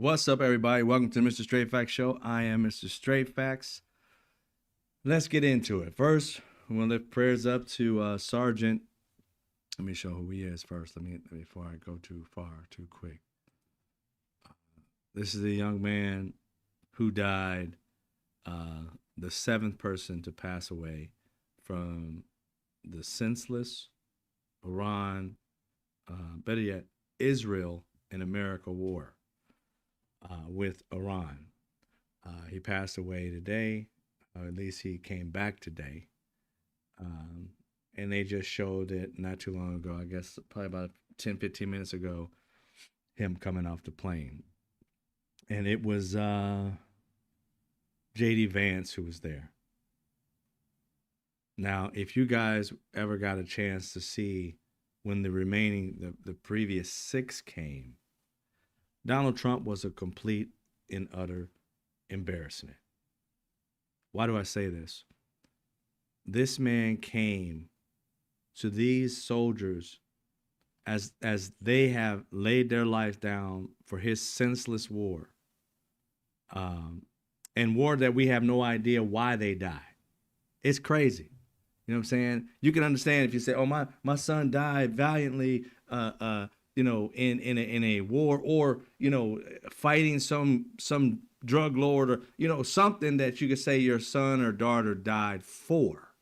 What's up, everybody? Welcome to the Mr. Straight Facts Show. I am Mr. Straight Facts. Let's get into it. First, I'm gonna lift prayers up to Sergeant. Let me show who he is first. Let me before I go too far, too quick. This is a young man who died, the seventh person to pass away from the senseless Iran, better yet, Israel and America war. With Iran. He passed away today, or at least he came back today. And they just showed it not too long ago, I guess probably about 10, 15 minutes ago, him coming off the plane. And it was J.D. Vance who was there. Now, if you guys ever got a chance to see when the previous 6 came, Donald Trump was a complete and utter embarrassment. Why do I say this? This man came to these soldiers as they have laid their life down for his senseless war, and war that we have no idea why they died. It's crazy. You know what I'm saying? You can understand if you say, "Oh, my son died valiantly." In a war, or fighting some drug lord, or something that you could say your son or daughter died for.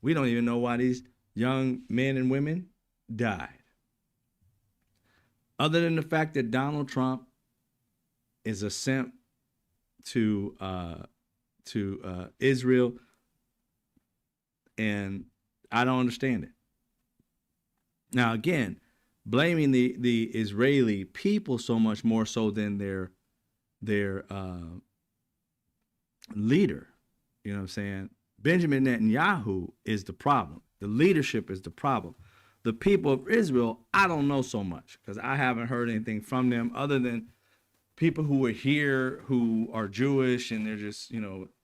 We don't even know why these young men and women died, other than the fact that Donald Trump is a simp to Israel, and I don't understand it. Now, again, blaming the Israeli people so much more so than their leader. You know what I'm saying? Benjamin Netanyahu is the problem. The leadership is the problem. The people of Israel, I don't know so much because I haven't heard anything from them other than people who are here who are Jewish and they're just,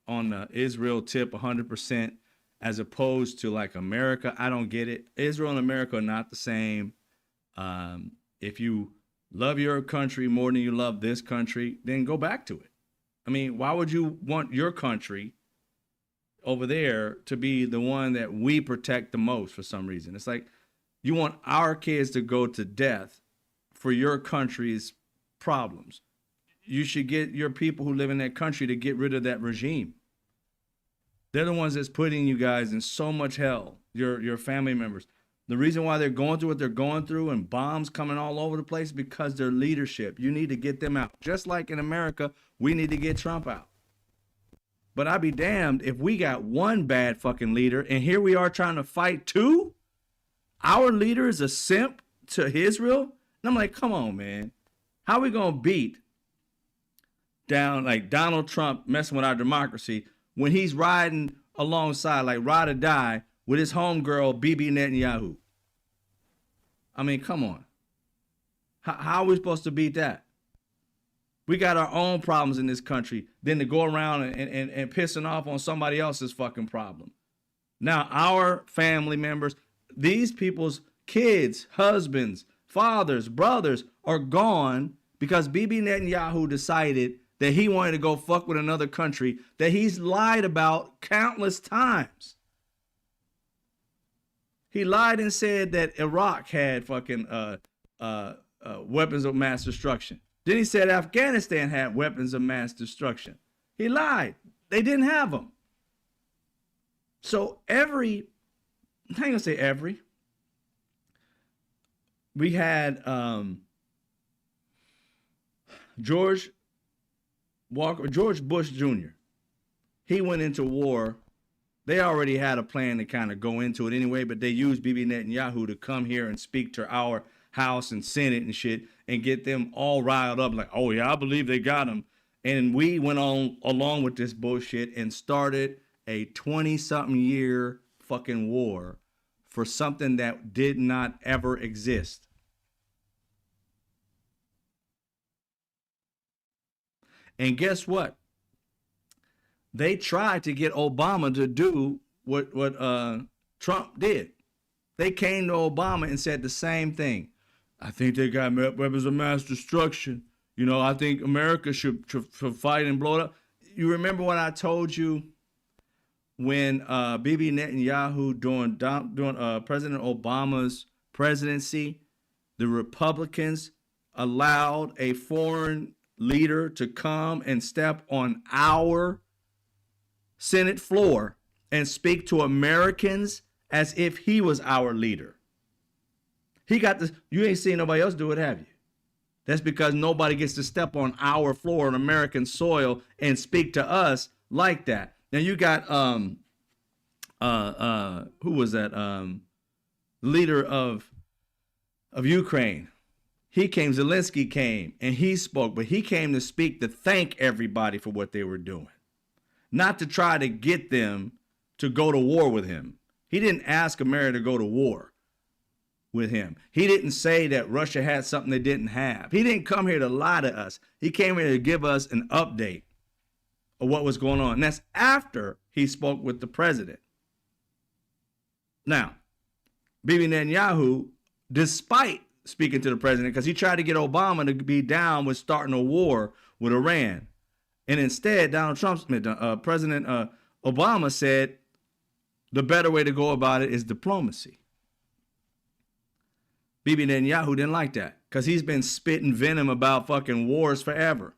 on the Israel tip 100%. As opposed to like America. I don't get it. Israel and America are not the same. If you love your country more than you love this country, then go back to it. I mean, why would you want your country over there to be the one that we protect the most for some reason? It's like you want our kids to go to death for your country's problems. You should get your people who live in that country to get rid of that regime. They're the ones that's putting you guys in so much hell, your family members. The reason why they're going through what they're going through and bombs coming all over the place because their leadership. You need to get them out. Just like in America, we need to get Trump out. But I'd be damned if we got one bad fucking leader and here we are trying to fight 2. Our leader is a simp to Israel. And I'm like, come on, man. How are we going to beat down like Donald Trump messing with our democracy when he's riding alongside, like ride or die, with his homegirl, Bibi Netanyahu? I mean, come on. How are we supposed to beat that? We got our own problems in this country than to go around and pissing off on somebody else's fucking problem. Now, our family members, these people's kids, husbands, fathers, brothers are gone because Bibi Netanyahu decided that he wanted to go fuck with another country that he's lied about countless times. He lied and said that Iraq had fucking weapons of mass destruction. Then he said Afghanistan had weapons of mass destruction. He lied. They didn't have them. So I ain't gonna say every. We had George Bush Jr. He went into war. They already had a plan to kind of go into it anyway, but they used Bibi Netanyahu to come here and speak to our House and Senate and shit and get them all riled up like, oh yeah, I believe they got him. And we went on along with this bullshit and started a 20-something year fucking war for something that did not ever exist. And guess what? They tried to get Obama to do what Trump did. They came to Obama and said the same thing. I think they got weapons of mass destruction. You know, I think America should fight and blow it up. You remember what I told you when Bibi Netanyahu during President Obama's presidency, the Republicans allowed a foreign leader to come and step on our Senate floor and speak to Americans as if he was our leader. He got this. You ain't seen nobody else do it, have you? That's because nobody gets to step on our floor on American soil and speak to us like that. Now you got who was that? Leader of Ukraine. He came, Zelensky came, and he spoke, but he came to speak to thank everybody for what they were doing, not to try to get them to go to war with him. He didn't ask America to go to war with him. He didn't say that Russia had something they didn't have. He didn't come here to lie to us. He came here to give us an update of what was going on. And that's after he spoke with the president. Now, Bibi Netanyahu, despite speaking to the president, because he tried to get Obama to be down with starting a war with Iran. And instead, President Obama said the better way to go about it is diplomacy. Bibi Netanyahu didn't like that because he's been spitting venom about fucking wars forever.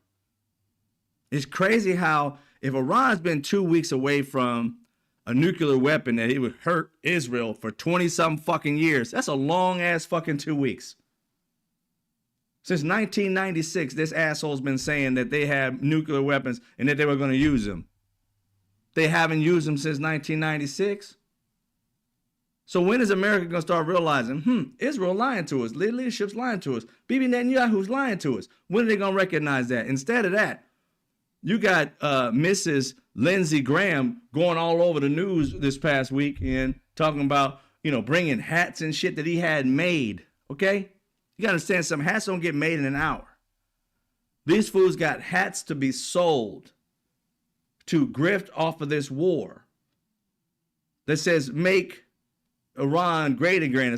It's crazy how if Iran's been 2 weeks away from a nuclear weapon that it would hurt Israel for 20-something fucking years, that's a long-ass fucking 2 weeks. Since 1996, this asshole's been saying that they have nuclear weapons and that they were going to use them. They haven't used them since 1996. So when is America going to start realizing, Israel lying to us, leadership's lying to us, Bibi Netanyahu's lying to us? When are they going to recognize that? Instead of that, you got Mrs. Lindsey Graham going all over the news this past week and talking about, bringing hats and shit that he had made, okay? You got to understand, some hats don't get made in an hour. These fools got hats to be sold to grift off of this war that says make Iran great again, or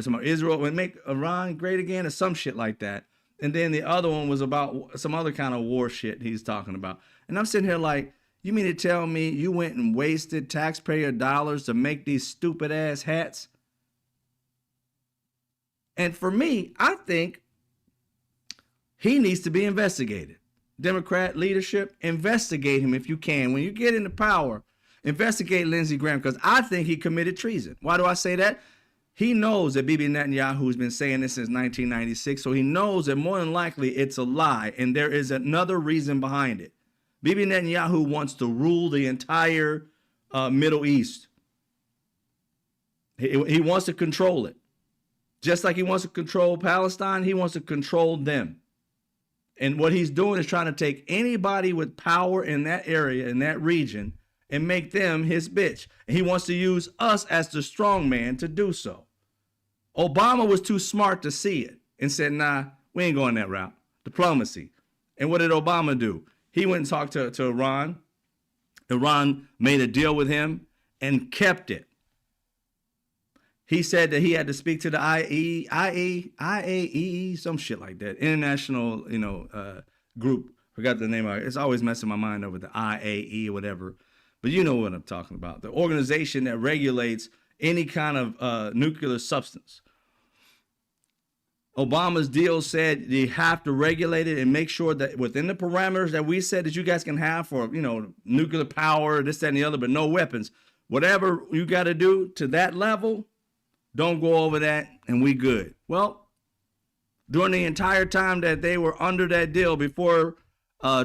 some Israel would make Iran great again, or some shit like that. And then the other one was about some other kind of war shit he's talking about. And I'm sitting here like, you mean to tell me you went and wasted taxpayer dollars to make these stupid ass hats? And for me, I think he needs to be investigated. Democrat leadership, investigate him if you can. When you get into power, investigate Lindsey Graham, because I think he committed treason. Why do I say that? He knows that Bibi Netanyahu has been saying this since 1996, so he knows that more than likely it's a lie, and there is another reason behind it. Bibi Netanyahu wants to rule the entire Middle East. He wants to control it. Just like he wants to control Palestine, he wants to control them. And what he's doing is trying to take anybody with power in that area, in that region, and make them his bitch. And he wants to use us as the strong man to do so. Obama was too smart to see it and said, nah, we ain't going that route. Diplomacy. And what did Obama do? He went and talked to Iran. Iran made a deal with him and kept it. He said that he had to speak to the IAEA, some shit like that, international, group. Forgot the name of it. It's always messing my mind over the IAEA or whatever. But you know what I'm talking about. The organization that regulates any kind of nuclear substance. Obama's deal said you have to regulate it and make sure that within the parameters that we said that you guys can have for, nuclear power, this, that, and the other, but no weapons. Whatever you got to do to that level, don't go over that, and we good. Well, during the entire time that they were under that deal before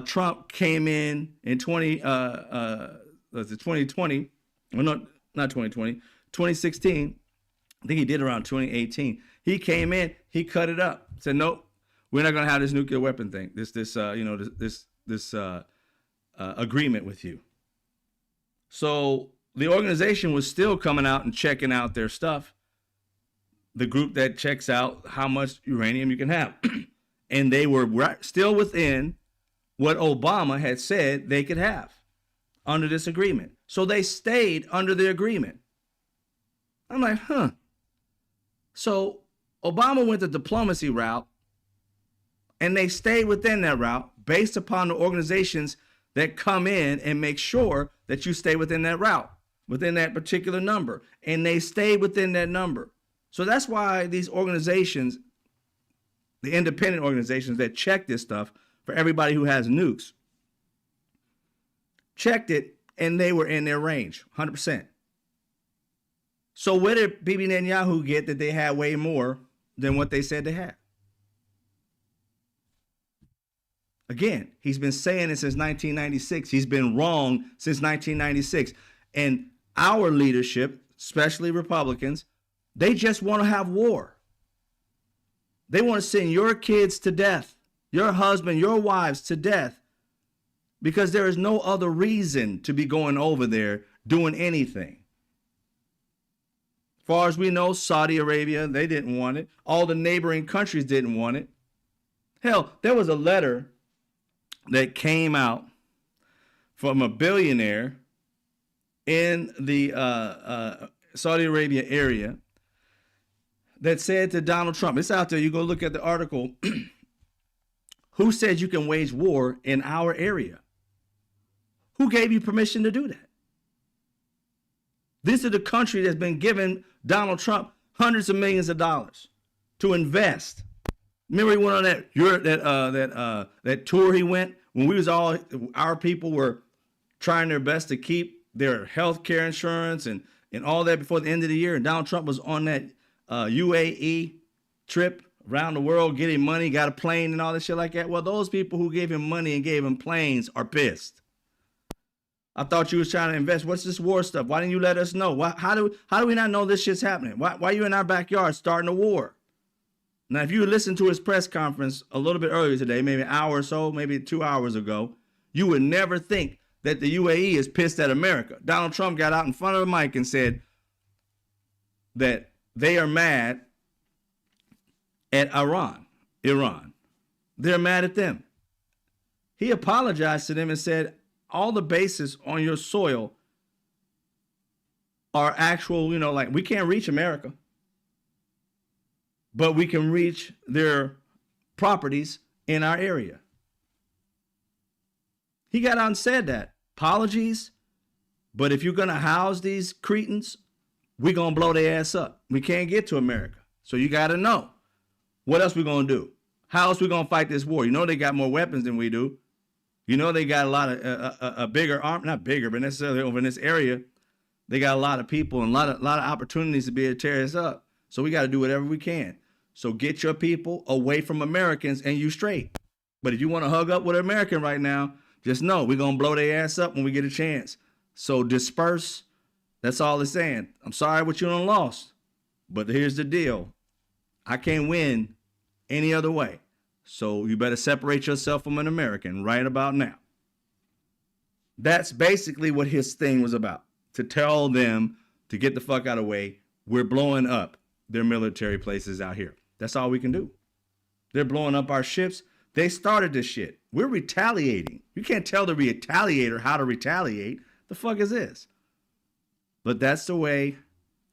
Trump came in 2020, well, not 2020, 2016. I think he did around 2018. He came in, he cut it up. Said, nope, we're not going to have this nuclear weapon thing. This agreement with you. So the organization was still coming out and checking out their stuff. The group that checks out how much uranium you can have. And they were still within what Obama had said they could have under this agreement. So they stayed under the agreement. I'm like, So Obama went the diplomacy route, and they stayed within that route based upon the organizations that come in and make sure that you stay within that route, within that particular number. And they stayed within that number. So that's why these organizations, the independent organizations that check this stuff for everybody who has nukes, checked it and they were in their range, 100%. So where did Bibi Netanyahu get that they had way more than what they said they had? Again, he's been saying it since 1996. He's been wrong since 1996. And our leadership, especially Republicans, they just want to have war. They want to send your kids to death, your husband, your wives to death, because there is no other reason to be going over there doing anything. As far as we know, Saudi Arabia, they didn't want it. All the neighboring countries didn't want it. Hell, there was a letter that came out from a billionaire in the Saudi Arabia area that said to Donald Trump, it's out there, you go look at the article, who said you can wage war in our area? Who gave you permission to do that? This is the country that's been giving Donald Trump hundreds of millions of dollars to invest. Remember he went on that tour he went when we was all, our people were trying their best to keep their health care insurance and all that before the end of the year. And Donald Trump was on that UAE trip around the world getting money, got a plane and all this shit like that. Well, those people who gave him money and gave him planes are pissed. I thought you was trying to invest. What's this war stuff? Why didn't you let us know? How do we not know this shit's happening? Why are you in our backyard starting a war? Now, if you listened to his press conference a little bit earlier today, maybe an hour or so, maybe 2 hours ago, you would never think that the UAE is pissed at America. Donald Trump got out in front of the mic and said that they are mad at Iran. They're mad at them. He apologized to them and said, all the bases on your soil are actual, like we can't reach America, but we can reach their properties in our area. He got out and said that. Apologies, but if you're going to house these cretins, we're going to blow their ass up. We can't get to America. So you got to know, what else we going to do? How else we going to fight this war? They got more weapons than we do. They got a lot of a bigger arm, not bigger, but necessarily over in this area, they got a lot of people and a lot of opportunities to be able to tear us up. So we got to do whatever we can. So get your people away from Americans and you straight. But if you want to hug up with an American right now, just know we're going to blow their ass up when we get a chance. So disperse. That's all it's saying. I'm sorry what you done lost, but here's the deal. I can't win any other way. So you better separate yourself from an American right about now. That's basically what his thing was about, to tell them to get the fuck out of the way. We're blowing up their military places out here. That's all we can do. They're blowing up our ships. They started this shit. We're retaliating. You can't tell the retaliator how to retaliate. The fuck is this? But that's the way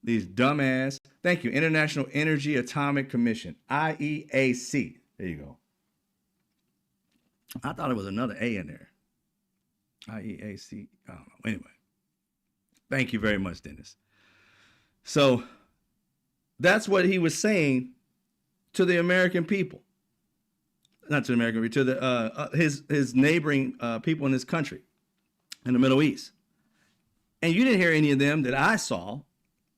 these dumbass, thank you, International Energy Atomic Commission, IEAC. There you go. I thought there was another A in there. IEAC. I don't know. Anyway. Thank you very much, Dennis. So that's what he was saying to the American people. Not to the American people, to the his neighboring people in this country, in the Middle East. And you didn't hear any of them that I saw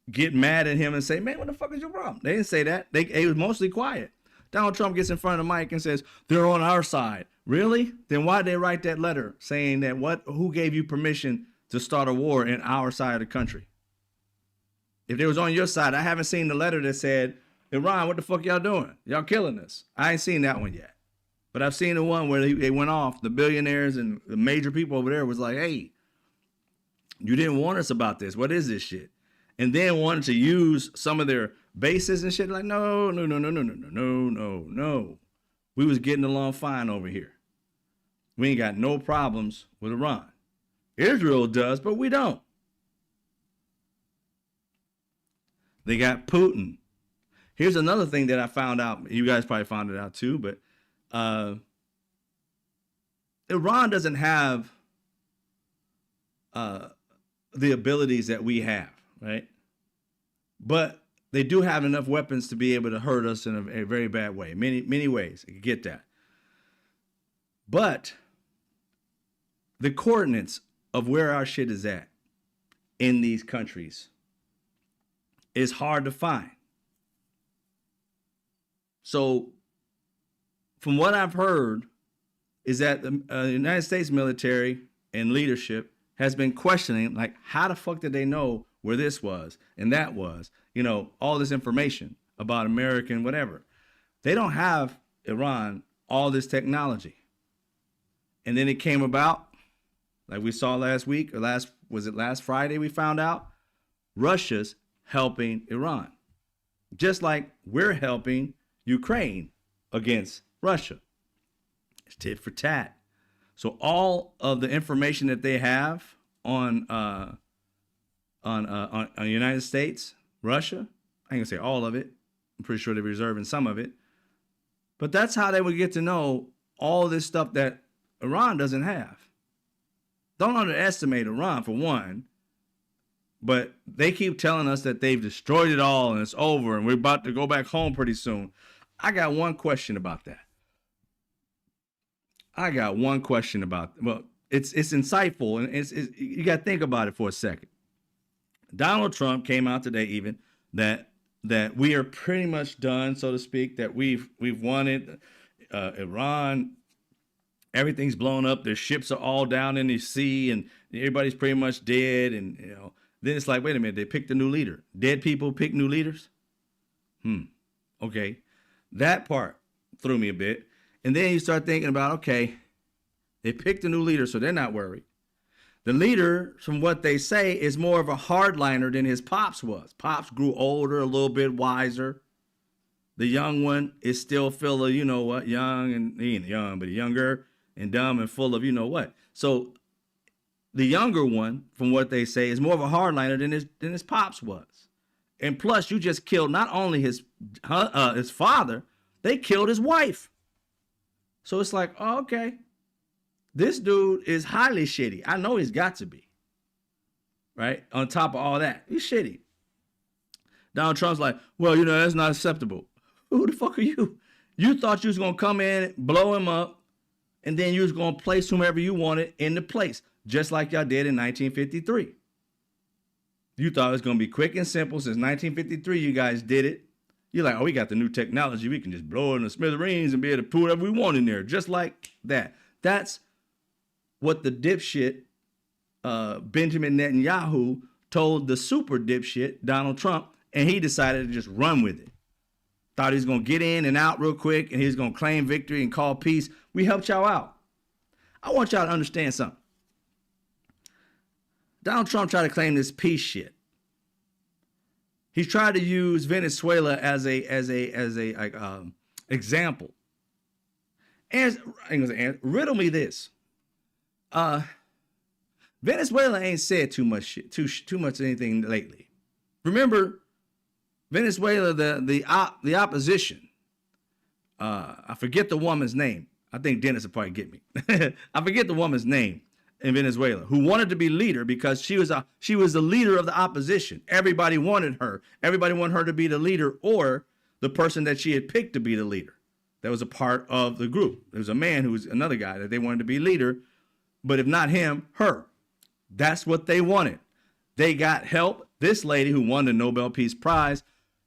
get mad at him and say, man, what the fuck is your problem? They didn't say that. They was mostly quiet. Donald Trump gets in front of the mic and says, they're on our side. Really? Then why did they write that letter saying that who gave you permission to start a war in our side of the country? If they was on your side, I haven't seen the letter that said, Iran, what the fuck y'all doing? Y'all killing us. I ain't seen that one yet. But I've seen the one where they went off, the billionaires and the major people over there was like, hey, you didn't warn us about this. What is this shit? And then wanted to use some of their bases and shit. Like, no. We was getting along fine over here. We ain't got no problems with Iran. Israel does, but we don't. They got Putin. Here's another thing that I found out. You guys probably found it out too, but Iran doesn't have the abilities that we have, right? But they do have enough weapons to be able to hurt us in a very bad way. Many ways. I get that. But the coordinates of where our shit is at in these countries is hard to find. So from what I've heard is that the United States military and leadership has been questioning, like, how the fuck did they know where this was and that was, you know, all this information about American whatever. They don't have, Iran, all this technology. And then it came about, like we saw last week, or last Friday we found out, Russia's helping Iran. Just like we're helping Ukraine against Russia. It's tit for tat. So all of the information that they have on the United States, Russia, I ain't gonna say all of it. I'm pretty sure they're reserving some of it. But that's how they would get to know all this stuff that Iran doesn't have. Don't underestimate Iran, for one. But they keep telling us that they've destroyed it all and it's over and we're about to go back home pretty soon. I got one question about that. Well, it's insightful, and it's you got to think about it for a second. Donald Trump came out today even that we are pretty much done, so to speak, that we've won it. Iran, everything's blown up. Their ships are all down in the sea and everybody's pretty much dead. And, you know, then it's like, wait a minute, they picked a new leader. Dead people pick new leaders? Okay. That part threw me a bit. And then you start thinking about, okay, they picked a new leader, so they're not worried. The leader, from what they say, is more of a hardliner than his pops was. Pops grew older, a little bit wiser. The young one is still full of, you know what, young, and he ain't young, but younger and dumb and full of, you know what. So the younger one, from what they say, is more of a hardliner than his pops was. And plus, you just killed not only his father, they killed his wife. So it's like, oh, okay, this dude is highly shitty. I know he's got to be, right? On top of all that, he's shitty. Donald Trump's like, well, you know, that's not acceptable. Who the fuck are you? You thought you was going to come in, blow him up, and then you was going to place whomever you wanted in the place, just like y'all did in 1953. You thought it was going to be quick and simple. Since 1953, you guys did it. You're like, oh, we got the new technology. We can just blow it in the smithereens and be able to put whatever we want in there, just like that. That's what the dipshit Benjamin Netanyahu told the super dipshit Donald Trump, and he decided to just run with it. Thought he was going to get in and out real quick, and he was going to claim victory and call peace. We helped y'all out. I want y'all to understand something. Donald Trump tried to claim this peace shit. He's tried to use Venezuela as a example. And riddle me this. Venezuela ain't said too much shit, too much anything lately. Remember, Venezuela, the opposition. I forget the woman's name. I think Dennis will probably get me. I forget the woman's name in Venezuela, who wanted to be leader because she was the leader of the opposition. Everybody wanted her. Everybody wanted her to be the leader or the person that she had picked to be the leader. That was a part of the group. There was a man who was another guy that they wanted to be leader, but if not him, her. That's what they wanted. They got help. This lady who won the Nobel Peace Prize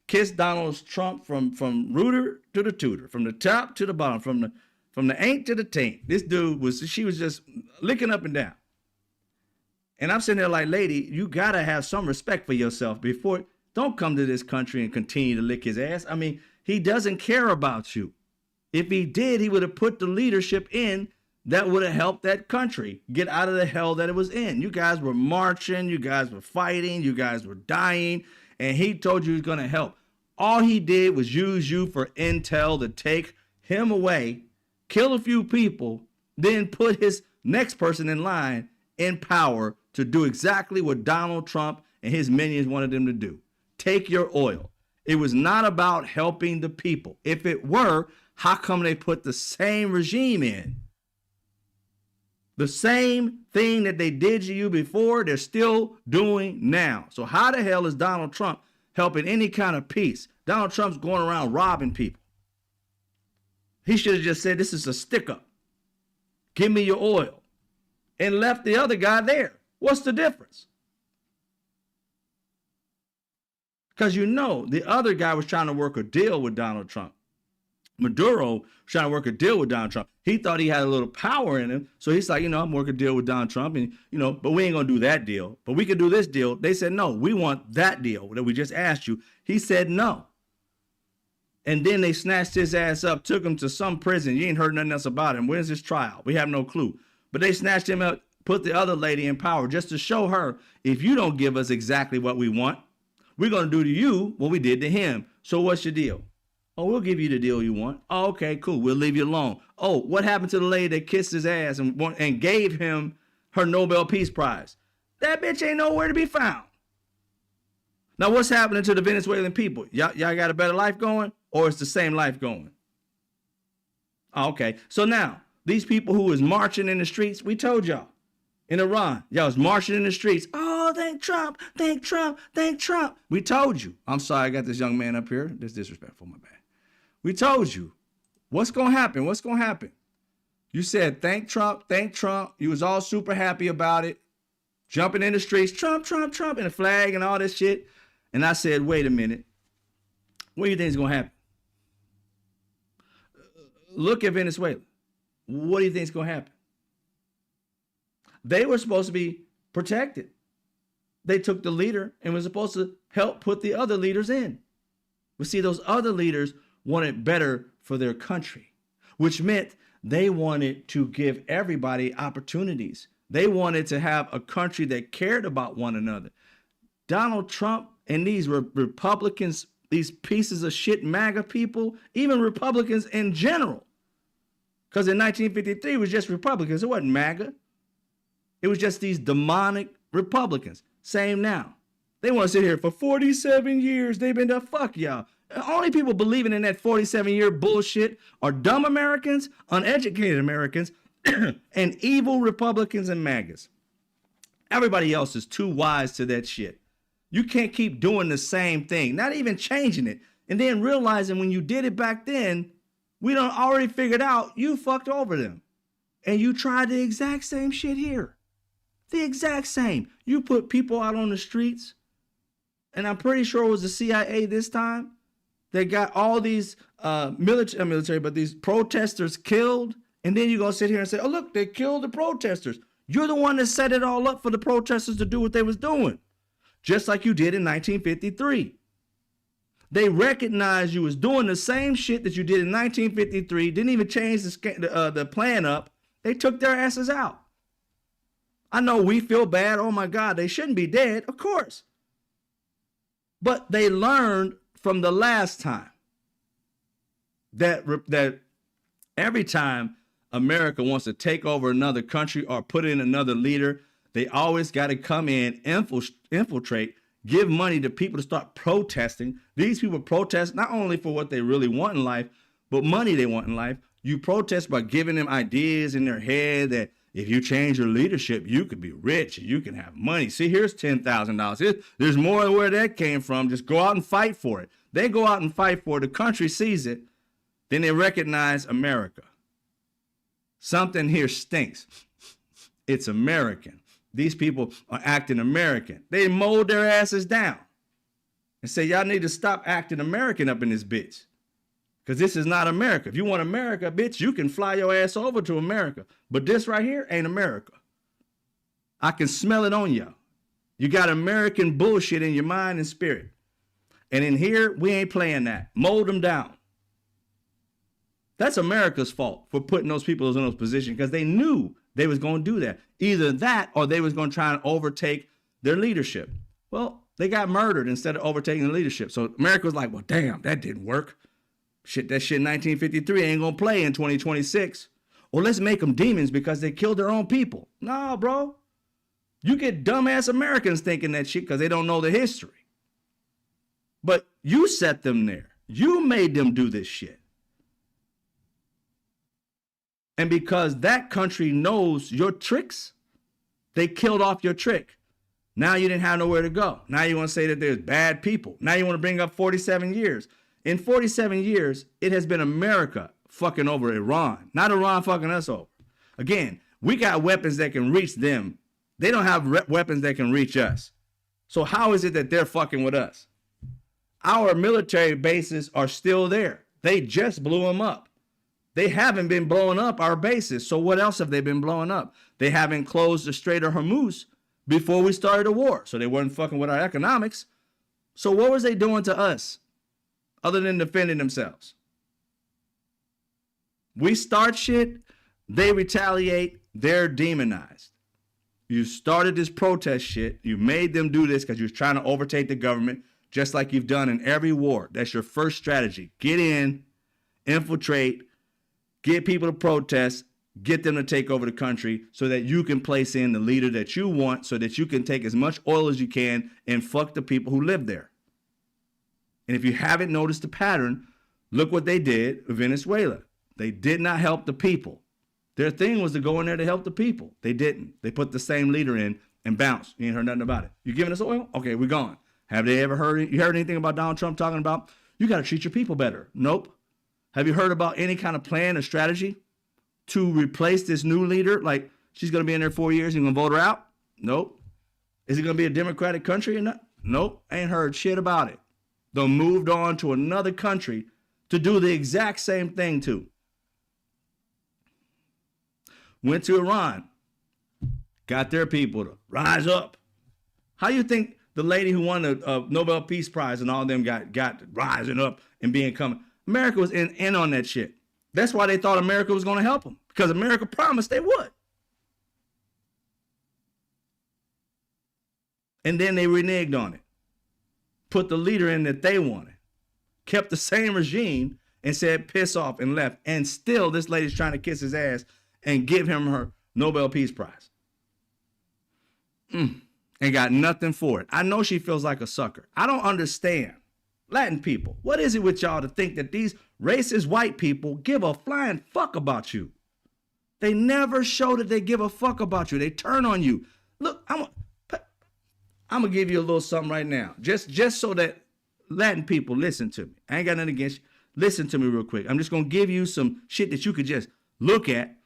kissed Donald Trump from rooter to the tutor, from the top to the bottom, from the ain't to the taint. This dude she was just licking up and down. And I'm sitting there like, lady, you gotta have some respect for yourself before, don't come to this country and continue to lick his ass. I mean, he doesn't care about you. If he did, he would have put the leadership in that would have helped that country get out of the hell that it was in. You guys were marching, you guys were fighting, you guys were dying, and he told you he was gonna help. All he did was use you for intel to take him away, kill a few people, then put his next person in line in power to do exactly what Donald Trump and his minions wanted them to do. Take your oil. It was not about helping the people. If it were, how come they put the same regime in? The same thing that they did to you before, they're still doing now. So how the hell is Donald Trump helping any kind of peace? Donald Trump's going around robbing people. He should have just said, this is a stick up. Give me your oil. And left the other guy there. What's the difference? Because you know, the other guy was trying to work a deal with Donald Trump. Maduro was trying to work a deal with Donald Trump. He thought he had a little power in him. So he's like, I'm working a deal with Donald Trump. And, but we ain't going to do that deal. But we can do this deal. They said, no, we want that deal that we just asked you. He said no. And then they snatched his ass up, took him to some prison. You ain't heard nothing else about him. When's his trial? We have no clue. But they snatched him up, put the other lady in power just to show her, if you don't give us exactly what we want, we're going to do to you what we did to him. So what's your deal? Oh, we'll give you the deal you want. Oh, okay, cool. We'll leave you alone. Oh, what happened to the lady that kissed his ass and gave him her Nobel Peace Prize? That bitch ain't nowhere to be found. Now, what's happening to the Venezuelan people? Y'all got a better life going, or it's the same life going? Oh, okay. So now, these people who is marching in the streets, we told y'all, in Iran, y'all was marching in the streets. Oh, thank Trump, thank Trump, thank Trump. We told you. I'm sorry I got this young man up here. That's disrespectful, my bad. We told you. What's going to happen? What's going to happen? You said, thank Trump, thank Trump. You was all super happy about it. Jumping in the streets, Trump, Trump, Trump, and a flag and all this shit. And I said, wait a minute. What do you think is going to happen? Look at Venezuela. What do you think is going to happen? They were supposed to be protected. They took the leader and was supposed to help put the other leaders in. But see, those other leaders wanted better for their country, which meant they wanted to give everybody opportunities. They wanted to have a country that cared about one another. Donald Trump and these Republicans, these pieces of shit MAGA people, even Republicans in general, because in 1953 it was just Republicans. It wasn't MAGA. It was just these demonic Republicans. Same now. They want to sit here for 47 years. They've been the fuck y'all. The only people believing in that 47-year bullshit are dumb Americans, uneducated Americans, and evil Republicans and MAGAs. Everybody else is too wise to that shit. You can't keep doing the same thing, not even changing it, and then realizing when you did it back then, we done already figured out you fucked over them. And you tried the exact same shit here. The exact same. You put people out on the streets, and I'm pretty sure it was the CIA this time. They got all these military, but these protesters killed. And then you're going to sit here and say, oh, look, they killed the protesters. You're the one that set it all up for the protesters to do what they was doing. Just like you did in 1953. They recognized you was doing the same shit that you did in 1953. Didn't even change the plan up. They took their asses out. I know we feel bad. Oh, my God, they shouldn't be dead. Of course. But they learned from the last time that every time America wants to take over another country or put in another leader, they always got to come in, infiltrate, give money to people to start protesting. These people protest not only for what they really want in life, but money they want in life. You protest by giving them ideas in their head that if you change your leadership, you could be rich and you can have money. See, here's $10,000. There's more where that came from. Just go out and fight for it. They go out and fight for it. The country sees it. Then they recognize America. Something here stinks. It's American. These people are acting American. They mold their asses down and say, y'all need to stop acting American up in this bitch. Because this is not America. If you want America, bitch, you can fly your ass over to America. But this right here ain't America. I can smell it on y'all. You got American bullshit in your mind and spirit. And in here, we ain't playing that. Mold them down. That's America's fault for putting those people in those positions because they knew they was going to do that. Either that or they was going to try and overtake their leadership. Well, they got murdered instead of overtaking the leadership. So America was like, well, damn, that didn't work. That shit in 1953 ain't going to play in 2026. Or let's make them demons because they killed their own people. No, bro. You get dumbass Americans thinking that shit because they don't know the history. But You set them there. You made them do this shit. And because that country knows your tricks, they killed off your trick. Now you didn't have nowhere to go. Now you want to say that there's bad people. Now you want to bring up 47 years. In 47 years, it has been America fucking over Iran, not Iran fucking us over. Again, we got weapons that can reach them. They don't have weapons that can reach us. So how is it that they're fucking with us? Our military bases are still there. They just blew them up. They haven't been blowing up our bases. So what else have they been blowing up? They haven't closed the Strait of Hormuz before we started a war. So they weren't fucking with our economics. So what was they doing to us other than defending themselves? We start shit, they retaliate, they're demonized. You started this protest shit. You made them do this because you're trying to overtake the government, just like you've done in every war. That's your first strategy. Get in, infiltrate, get people to protest, get them to take over the country so that you can place in the leader that you want so that you can take as much oil as you can and fuck the people who live there. And if you haven't noticed the pattern, look what they did with Venezuela. They did not help the people. Their thing was to go in there to help the people. They didn't. They put the same leader in and bounced. You ain't heard nothing about it. You giving us oil? Okay, we're gone. Have they ever heard anything about Donald Trump talking about, you got to treat your people better? Nope. Have you heard about any kind of plan or strategy to replace this new leader? Like, she's going to be in there 4 years and you're going to vote her out? Nope. Is it going to be a democratic country or not? Nope. Ain't heard shit about it. They moved on to another country to do the exact same thing too. Went to Iran, got their people to rise up. How you think the lady who won the Nobel Peace Prize and all of them got rising up and coming? America was in on that shit. That's why they thought America was going to help them, because America promised they would. And then they reneged on it. Put the leader in that they wanted. Kept the same regime and said piss off and left. And still this lady's trying to kiss his ass and give him her Nobel Peace Prize. And got nothing for it. I know she feels like a sucker. I don't understand. Latin people, what is it with y'all to think that these racist white people give a flying fuck about you? They never show that they give a fuck about you. They turn on you. Look, I'm going to give you a little something right now. Just so that Latin people listen to me. I ain't got nothing against you. Listen to me real quick. I'm just going to give you some shit that you could just look at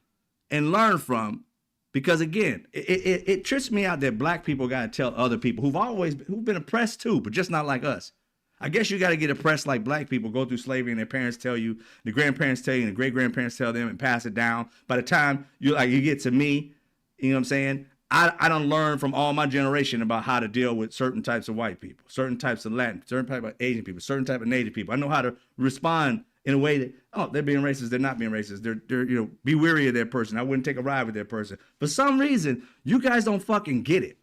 and learn from, because again, it trips me out that black people got to tell other people who've been oppressed too, but just not like us. I guess you got to get oppressed like black people, go through slavery, and their parents tell you, the grandparents tell you, and the great grandparents tell them, and pass it down. By the time you get to me, you know what I'm saying? I don't learn from all my generation about how to deal with certain types of white people, certain types of Latin, certain type of Asian people, certain type of Native people. I know how to respond in a way that, oh, they're being racist, they're not being racist. They're be wary of that person. I wouldn't take a ride with that person. For some reason, you guys don't fucking get it.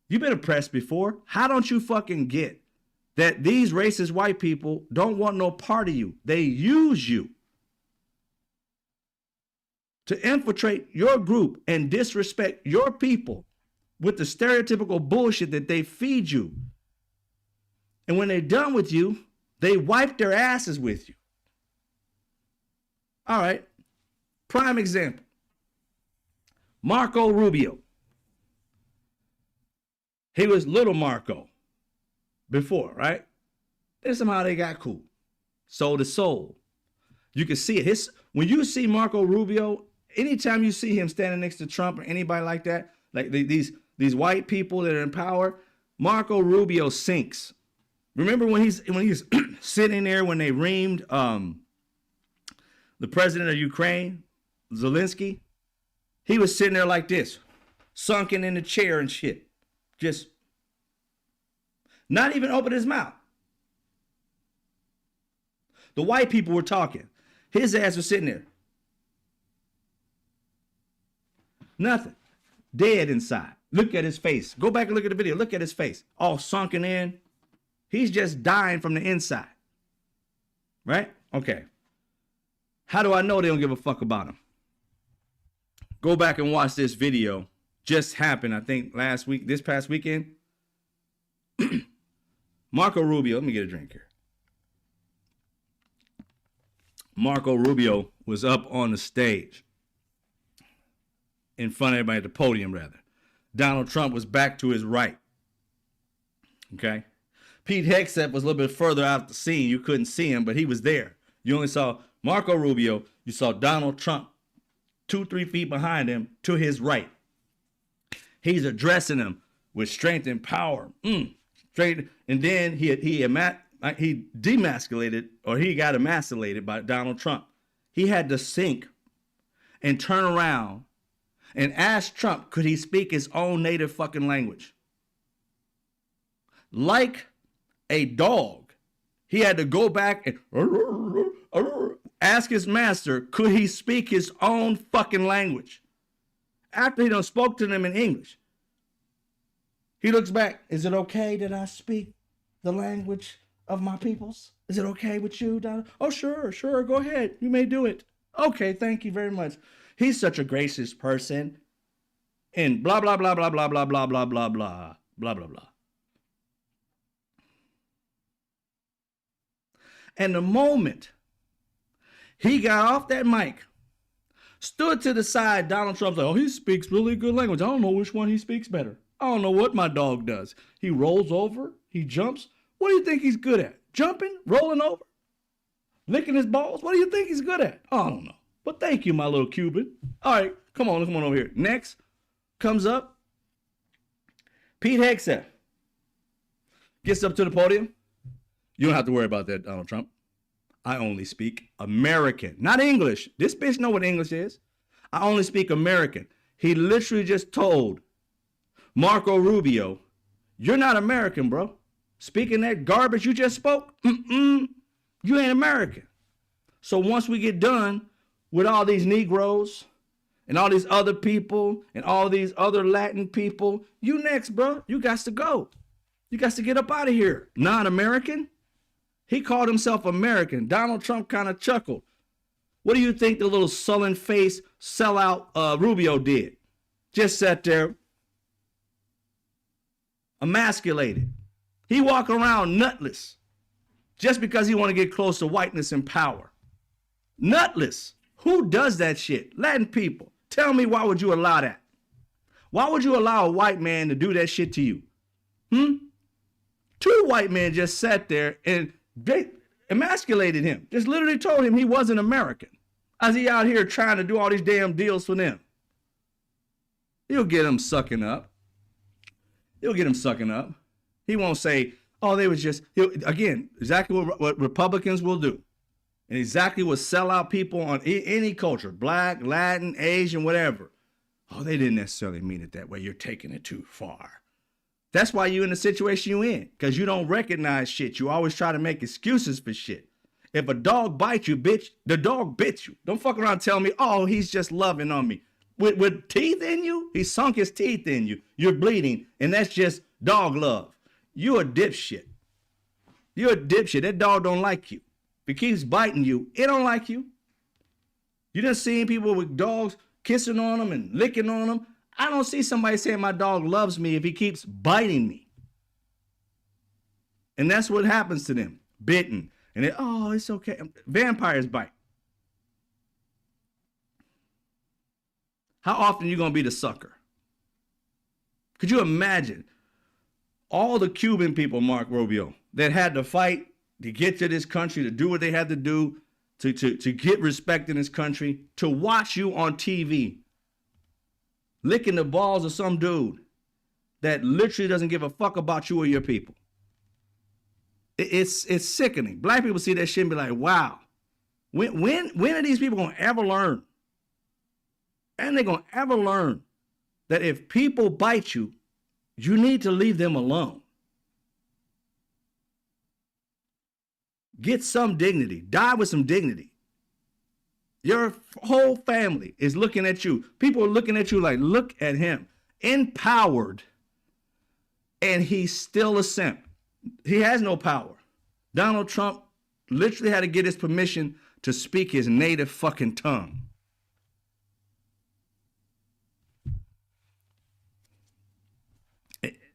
You've been oppressed before. How don't you fucking get that these racist white people don't want no part of you? They use you to infiltrate your group and disrespect your people with the stereotypical bullshit that they feed you. And when they're done with you, they wipe their asses with you. All right. Prime example. Marco Rubio. He was little Marco before, right? Then somehow they got cool. Soul to soul. You can see it. When you see Marco Rubio, anytime you see him standing next to Trump or anybody like that, like these white people that are in power, Marco Rubio sinks. Remember when he's sitting there when they reamed the president of Ukraine, Zelensky? He was sitting there like this, sunken in the chair and shit. Just not even open his mouth. The white people were talking. His ass was sitting there. Nothing. Dead inside. Look at his face. Go back and look at the video. Look at his face. All sunken in. He's just dying from the inside. Right? Okay. How do I know they don't give a fuck about him? Go back and watch this video. Just happened, I think, this past weekend. Marco Rubio, let me get a drink here. Marco Rubio was up on the stage in front of everybody at the podium, rather. Donald Trump was back to his right. Okay? Pete Hegseth was a little bit further out the scene. You couldn't see him, but he was there. You only saw Marco Rubio. You saw Donald Trump 2-3 feet behind him to his right. He's addressing him with strength and power. Straight, and then he demasculated, or he got emasculated by Donald Trump. He had to sink and turn around and ask Trump, could he speak his own native fucking language? Like a dog, he had to go back and ask his master, could he speak his own fucking language? After he done spoke to them in English, he looks back. Is it okay that I speak the language of my peoples? Is it okay with you, Donald? Oh, sure, go ahead. You may do it. Okay, thank you very much. He's such a gracious person. And blah, blah, blah, blah, blah, blah, blah, blah, blah, blah, blah, blah, blah. And the moment he got off that mic, stood to the side, Donald Trump's like, oh, he speaks really good language. I don't know which one he speaks better. I don't know what my dog does. He rolls over, he jumps. What do you think he's good at? Jumping, rolling over, licking his balls? What do you think he's good at? I don't know. But thank you, my little Cuban. All right, come on over here. Next comes up Pete Hegseth. Gets up to the podium. You don't have to worry about that, Donald Trump. I only speak American, not English. This bitch know what English is. I only speak American. He literally just told Marco Rubio, you're not American, bro. Speaking that garbage you just spoke, you ain't American. So once we get done with all these Negroes and all these other people and all these other Latin people, you next, bro. You got to go. You got to get up out of here. Non-American? He called himself American. Donald Trump kind of chuckled. What do you think the little sullen face sellout Rubio did? Just sat there emasculated. He walk around nutless just because he want to get close to whiteness and power. Nutless. Who does that shit? Latin people. Tell me, why would you allow that? Why would you allow a white man to do that shit to you? Two white men just sat there and they emasculated him. Just literally told him he wasn't American. As he out here trying to do all these damn deals for them. You'll get him sucking up. You'll get him sucking up. He won't say, oh, they was just, again, exactly what Republicans will do. And exactly what sellout people on any culture, black, Latin, Asian, whatever. Oh, they didn't necessarily mean it that way. You're taking it too far. That's why you're in the situation you're in, because you don't recognize shit. You always try to make excuses for shit. If a dog bites you, bitch, the dog bit you. Don't fuck around telling me, oh, he's just loving on me. With teeth in you, he sunk his teeth in you. You're bleeding, and that's just dog love. You're a dipshit. You're a dipshit. That dog don't like you. If it keeps biting you, it don't like you. You done seen people with dogs kissing on them and licking on them. I don't see somebody saying my dog loves me if he keeps biting me. And that's what happens to them. Bitten. And they, oh, it's okay. Vampires bite. How often are you going to be the sucker? Could you imagine all the Cuban people, Mark Rubio, that had to fight to get to this country, to do what they had to do, to get respect in this country, to watch you on TV, licking the balls of some dude that literally doesn't give a fuck about you or your people. It's sickening. Black people see that shit and be like, wow, when are these people going to ever learn? And they're going to ever learn that if people bite you, you need to leave them alone. Get some dignity. Die with some dignity. Your whole family is looking at you. People are looking at you like, look at him. Empowered. And he's still a simp. He has no power. Donald Trump literally had to get his permission to speak his native fucking tongue.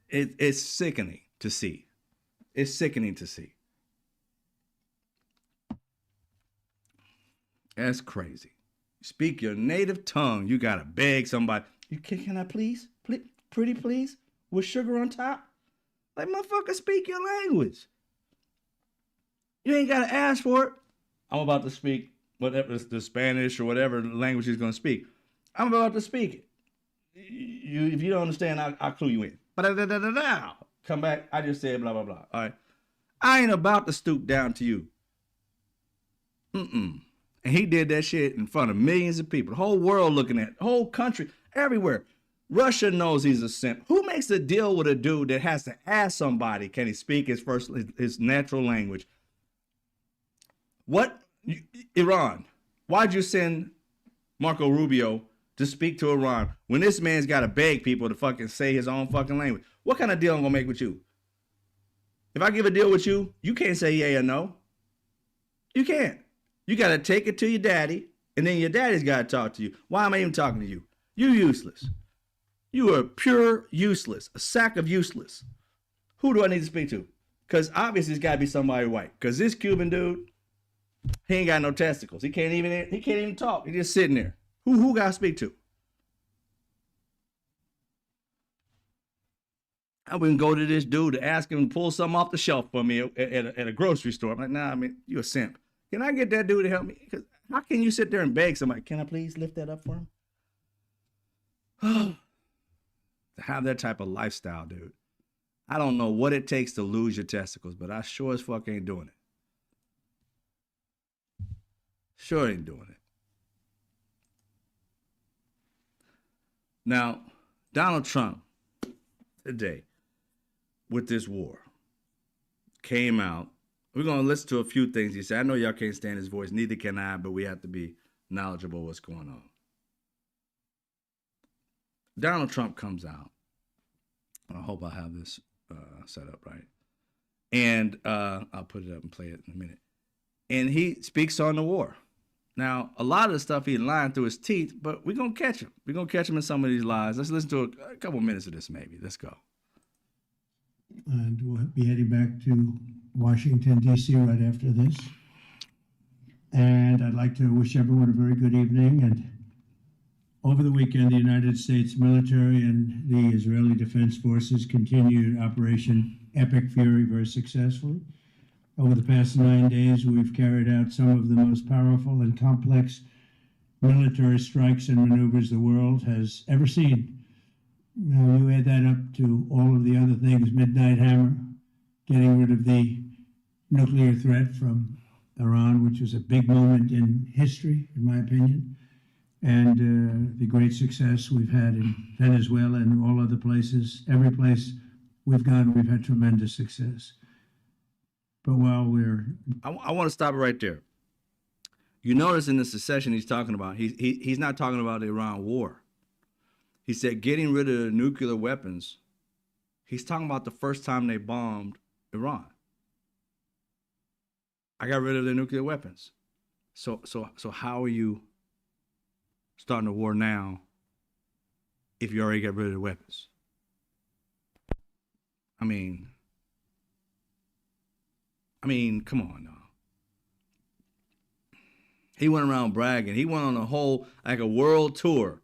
It's sickening to see. It's sickening to see. That's crazy. Speak your native tongue. You gotta beg somebody. Can I please? Pretty please? With sugar on top? Like, motherfucker, speak your language. You ain't gotta ask for it. I'm about to speak whatever the Spanish or whatever language he's gonna speak. I'm about to speak it. If you don't understand, I'll clue you in. Come back. I just said blah, blah, blah. All right. I ain't about to stoop down to you. And he did that shit in front of millions of people. The whole world looking at it. The whole country, everywhere. Russia knows he's a simp. Who makes a deal with a dude that has to ask somebody, can he speak his natural language? What? Iran. Why'd you send Marco Rubio to speak to Iran when this man's got to beg people to fucking say his own fucking language? What kind of deal I'm going to make with you? If I give a deal with you, you can't say yay or no. You can't. You got to take it to your daddy, and then your daddy's got to talk to you. Why am I even talking to you? You useless. You are pure useless. A sack of useless. Who do I need to speak to? Because obviously it's got to be somebody white. Because this Cuban dude, he ain't got no testicles. He can't even talk. He's just sitting there. Who got to speak to? I wouldn't go to this dude to ask him to pull something off the shelf for me at a grocery store. I'm like, nah, I mean, you a simp. Can I get that dude to help me? Because how can you sit there and beg somebody? Can I please lift that up for him? To have that type of lifestyle, dude. I don't know what it takes to lose your testicles, but I sure as fuck ain't doing it. Sure ain't doing it. Now, Donald Trump today with this war came out. We're going to listen to a few things he said. I know y'all can't stand his voice. Neither can I, but we have to be knowledgeable what's going on. Donald Trump comes out. I hope I have this set up right. And I'll put it up and play it in a minute. And he speaks on the war. Now, a lot of the stuff he's lying through his teeth, but we're going to catch him. We're going to catch him in some of these lies. Let's listen to a couple minutes of this maybe. Let's go. And we'll be heading back to Washington, D.C. right after this. And I'd like to wish everyone a very good evening. And over the weekend, the United States military and the Israeli Defense Forces continued Operation Epic Fury very successfully. Over the past 9 days, we've carried out some of the most powerful and complex military strikes and maneuvers the world has ever seen. Now, you add that up to all of the other things, Midnight Hammer, getting rid of the nuclear threat from Iran, which was a big moment in history, in my opinion, and the great success we've had in Venezuela and all other places. Every place we've gone, we've had tremendous success. But while I want to stop it right there. You notice in the secession he's talking about, he's not talking about the Iran war. He said getting rid of the nuclear weapons. He's talking about the first time they bombed Iran. I got rid of the nuclear weapons. So how are you starting a war now if you already got rid of the weapons? I mean, come on now. He went around bragging. He went on a world tour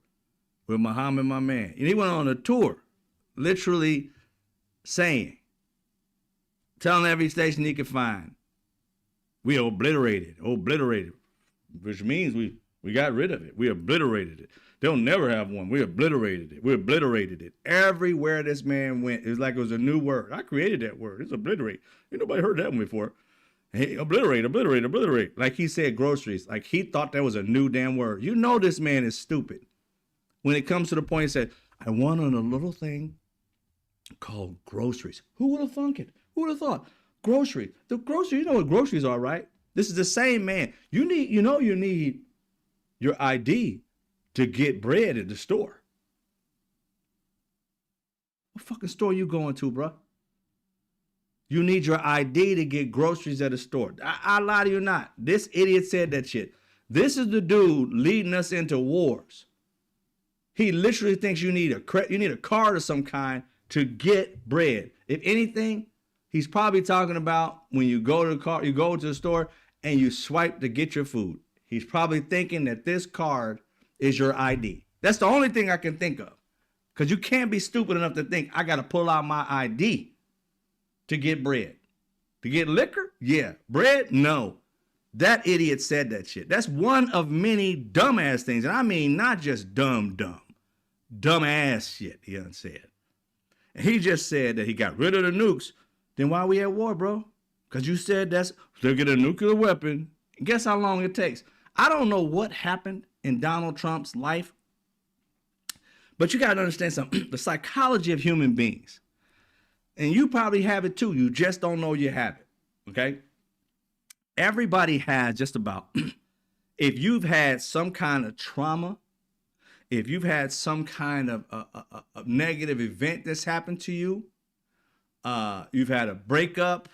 with Muhammad, my man. And he went on a tour, literally telling every station he could find, we obliterated, which means we got rid of it. We obliterated it. They'll never have one. We obliterated it. Everywhere this man went, it was like it was a new word. I created that word. It's obliterate. Ain't nobody heard that one before. Hey, obliterate. Like he said groceries. Like he thought that was a new damn word. You know this man is stupid. When it comes to the point, he said, I wanted a little thing called groceries. Who would have thunk it? Who would have thought? Groceries. The groceries, you know what groceries are, right? This is the same man. You need your ID to get bread at the store. What fucking store you going to, bro? You need your ID to get groceries at a store. I lie to you not. This idiot said that shit. This is the dude leading us into wars. He literally thinks you need a card of some kind to get bread. If anything, He's probably talking about when you go to the store and you swipe to get your food. He's probably thinking that this card is your ID. That's the only thing I can think of. Because you can't be stupid enough to think I got to pull out my ID to get bread. To get liquor? Yeah. Bread? No. That idiot said that shit. That's one of many dumbass things. And I mean, not just dumbass shit he done said. And he just said that he got rid of the nukes. Then why are we at war, bro? Because you said they'll get a nuclear weapon. And guess how long it takes? I don't know what happened in Donald Trump's life, but you got to understand something. The psychology of human beings. And you probably have it too. You just don't know you have it. Okay? Everybody has just about, if you've had some kind of trauma, if you've had some kind of a negative event that's happened to you, you've had a breakup,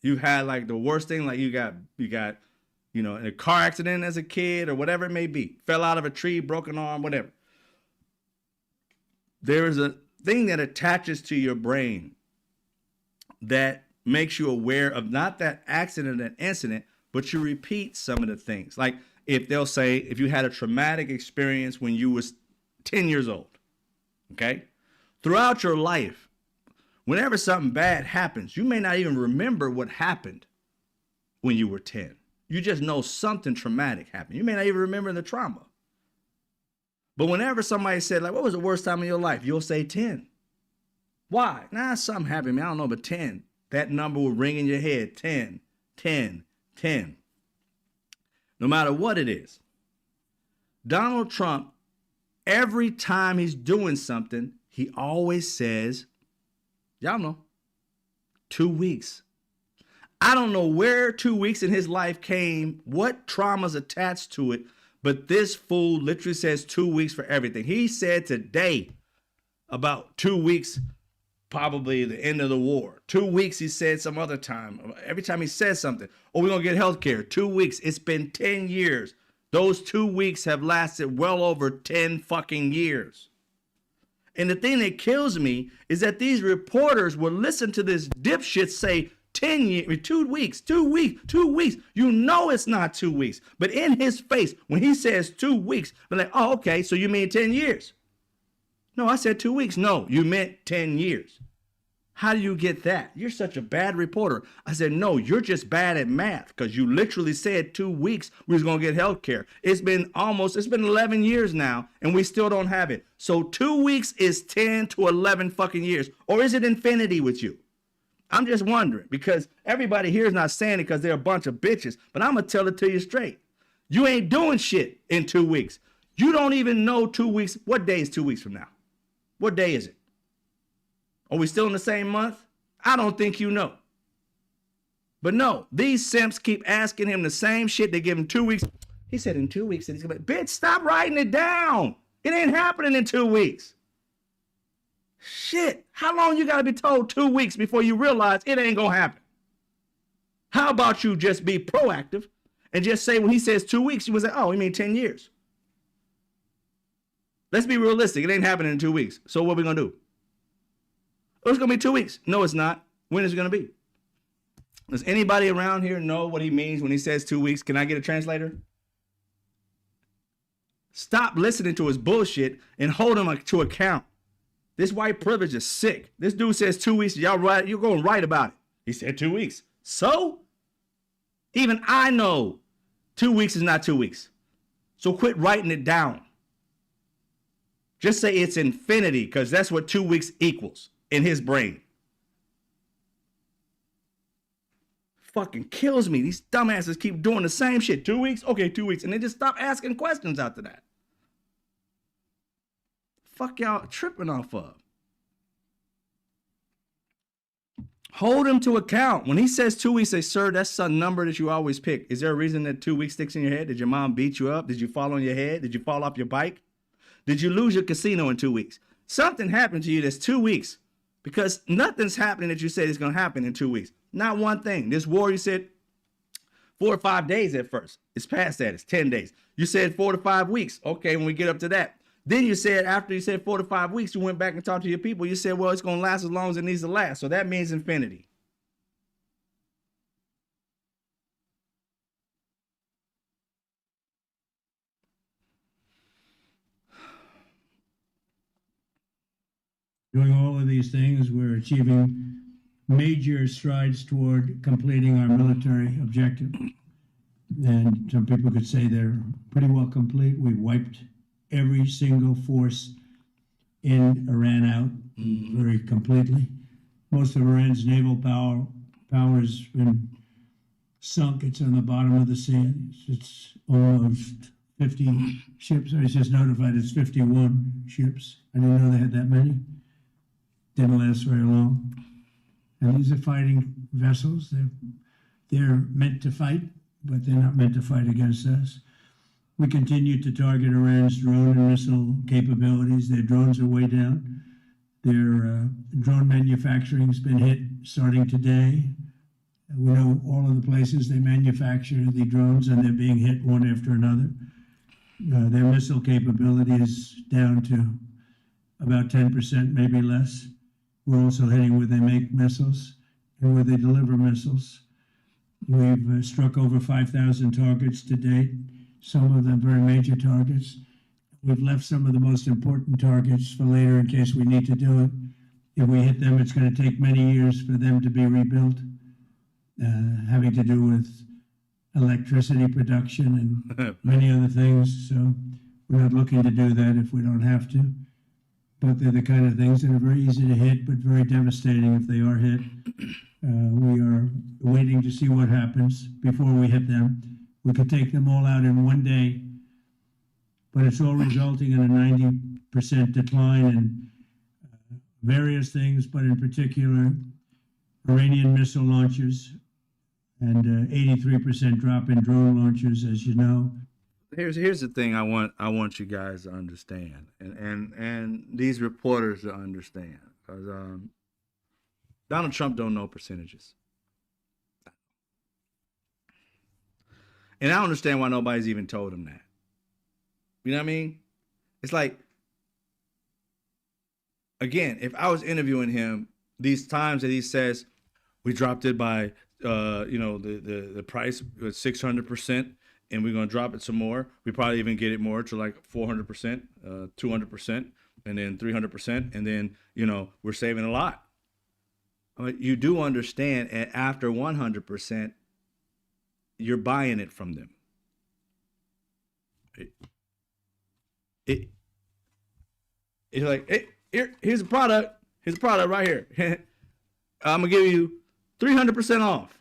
you've had like the worst thing, like you got, in a car accident as a kid or whatever it may be, fell out of a tree, broken arm, whatever. There is a thing that attaches to your brain that makes you aware of not that accident and incident, but you repeat some of the things. Like if they'll say, if you had a traumatic experience when you was 10 years old, okay? Throughout your life, whenever something bad happens, you may not even remember what happened when you were 10. You just know something traumatic happened. You may not even remember the trauma. But whenever somebody said, like, what was the worst time of your life? You'll say 10. Why? Nah, something happened, man. I don't know, but 10. That number will ring in your head. 10, 10, 10. No matter what it is. Donald Trump, every time he's doing something, he always says, y'all know, 2 weeks. I don't know where 2 weeks in his life came, what traumas attached to it, but this fool literally says 2 weeks for everything. He said today about 2 weeks, probably the end of the war. 2 weeks, he said some other time. Every time he says something, oh, we're going to get health care. 2 weeks. It's been 10 years. Those 2 weeks have lasted well over 10 fucking years. And the thing that kills me is that these reporters will listen to this dipshit say 10 years, 2 weeks, 2 weeks, 2 weeks. You know it's not 2 weeks. But in his face, when he says 2 weeks, they're like, oh, okay, so you mean 10 years? No, I said 2 weeks. No, you meant 10 years. How do you get that? You're such a bad reporter. I said, no, you're just bad at math because you literally said 2 weeks we was going to get health care. It's been 11 years now and we still don't have it. So 2 weeks is 10 to 11 fucking years. Or is it infinity with you? I'm just wondering because everybody here is not saying it because they're a bunch of bitches, but I'm going to tell it to you straight. You ain't doing shit in 2 weeks. You don't even know 2 weeks. What day is 2 weeks from now? What day is it? Are we still in the same month? I don't think you know. But no, these simps keep asking him the same shit. They give him 2 weeks. He said in 2 weeks, he's gonna be, bitch, stop writing it down. It ain't happening in 2 weeks. Shit, how long you gotta be told 2 weeks before you realize it ain't gonna happen? How about you just be proactive and just say when he says 2 weeks, you would say, oh, he mean 10 years. Let's be realistic. It ain't happening in 2 weeks. So what are we gonna do? Oh, it's going to be 2 weeks. No, it's not. When is it going to be? Does anybody around here know what he means when he says 2 weeks? Can I get a translator? Stop listening to his bullshit and hold him to account. This white privilege is sick. This dude says 2 weeks. Y'all right? You're going right about it. He said 2 weeks. So? Even I know 2 weeks is not 2 weeks. So quit writing it down. Just say it's infinity because that's what 2 weeks equals. In his brain. Fucking kills me. These dumbasses keep doing the same shit. 2 weeks? Okay, 2 weeks. And they just stop asking questions after that. Fuck y'all tripping off of. Hold him to account. When he says 2 weeks, say, sir, that's a number that you always pick. Is there a reason that 2 weeks sticks in your head? Did your mom beat you up? Did you fall on your head? Did you fall off your bike? Did you lose your casino in 2 weeks? Something happened to you that's 2 weeks. Because nothing's happening that you said is going to happen in 2 weeks. Not one thing. This war, you said 4 or 5 days at first. It's past that. It's 10 days. You said 4 to 5 weeks. Okay, when we get up to that. Then you said, after you said 4 to 5 weeks, you went back and talked to your people. You said, well, it's going to last as long as it needs to last. So that means infinity. Doing all of these things, we're achieving major strides toward completing our military objective. And some people could say they're pretty well complete. We've wiped every single force in Iran out very completely. Most of Iran's naval power has been sunk. It's on the bottom of the sea. It's almost 50 ships. I was just notified it's 51 ships. I didn't know they had that many. Didn't last very long. And these are fighting vessels. They're meant to fight, but they're not meant to fight against us. We continue to target Iran's drone and missile capabilities. Their drones are way down. Their drone manufacturing has been hit starting today. We know all of the places they manufacture the drones, and they're being hit one after another. Their missile capability is down to about 10%, maybe less. We're also hitting where they make missiles and where they deliver missiles. We've struck over 5,000 targets to date, some of them very major targets. We've left some of the most important targets for later in case we need to do it. If we hit them, it's going to take many years for them to be rebuilt, having to do with electricity production and many other things. So we're not looking to do that if we don't have to. But they're the kind of things that are very easy to hit, but very devastating if they are hit. We are waiting to see what happens before we hit them. We could take them all out in one day, but it's all resulting in a 90% decline in various things, but in particular, Iranian missile launchers and 83% drop in drone launchers, as you know. Here's the thing I want you guys to understand, and these reporters to understand, because Donald Trump don't know percentages, and I don't understand why nobody's even told him that. You know what I mean? It's like, again, if I was interviewing him, these times that he says we dropped it by the price was 600%. And we're going to drop it some more. We probably even get it more to like 400%, 200%, and then 300%. And then, we're saving a lot. But you do understand after 100%, you're buying it from them. It's like, hey, here's a product. Here's a product right here. I'm going to give you 300% off.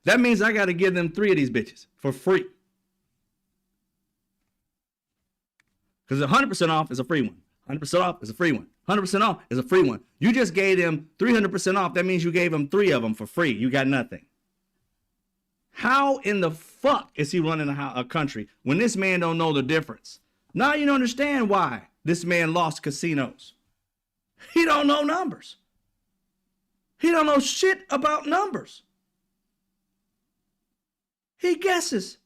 That means I got to give them 3 of these bitches for free. Because 100% off is a free one. 100% off is a free one. 100% off is a free one. You just gave them 300% off. That means you gave them 3 of them for free. You got nothing. How in the fuck is he running a country when this man don't know the difference? Now you don't understand why this man lost casinos. He don't know numbers. He don't know shit about numbers. He guesses.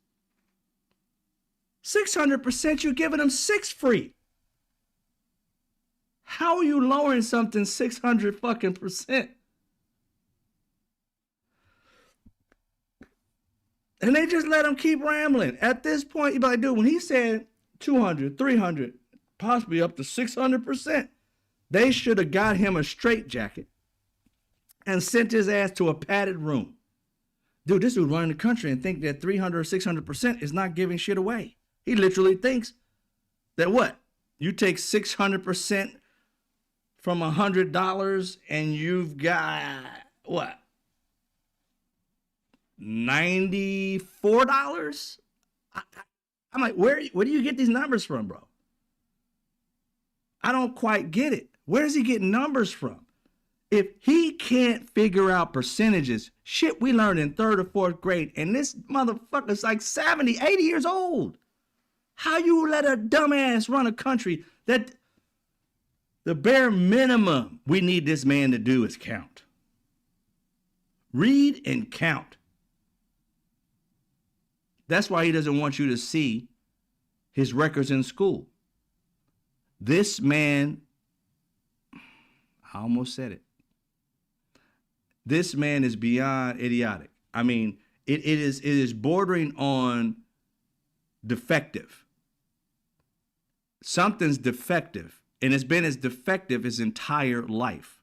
600%, you're giving him 6 free. How are you lowering something 600 fucking percent? And they just let him keep rambling. At this point, you'd be like, dude, when he said 200, 300, possibly up to 600%, they should have got him a straitjacket and sent his ass to a padded room. Dude, this dude running the country and think that 300 or 600% is not giving shit away. He literally thinks that what? You take 600% from $100 and you've got what? $94? I'm like, where do you get these numbers from, bro? I don't quite get it. Where is he getting numbers from? If he can't figure out percentages, shit we learned in 3rd or 4th grade, and this motherfucker's like 70, 80 years old. How you let a dumbass run a country that the bare minimum we need this man to do is count? Read and count. That's why he doesn't want you to see his records in school. This man, I almost said it. This man is beyond idiotic. I mean, it is bordering on defective. Something's defective, and it's been as defective his entire life.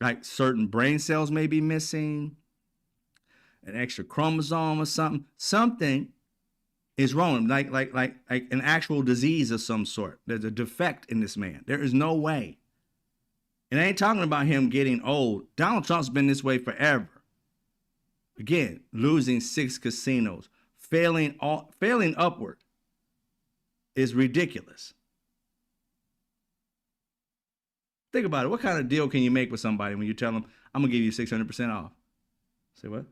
Like certain brain cells may be missing, an extra chromosome or something. Something is wrong, like an actual disease of some sort. There's a defect in this man. There is no way. And I ain't talking about him getting old. Donald Trump's been this way forever. Again, losing 6 casinos, failing upward is ridiculous. Think about it. What kind of deal can you make with somebody when you tell them, I'm going to give you 600% off? Say what?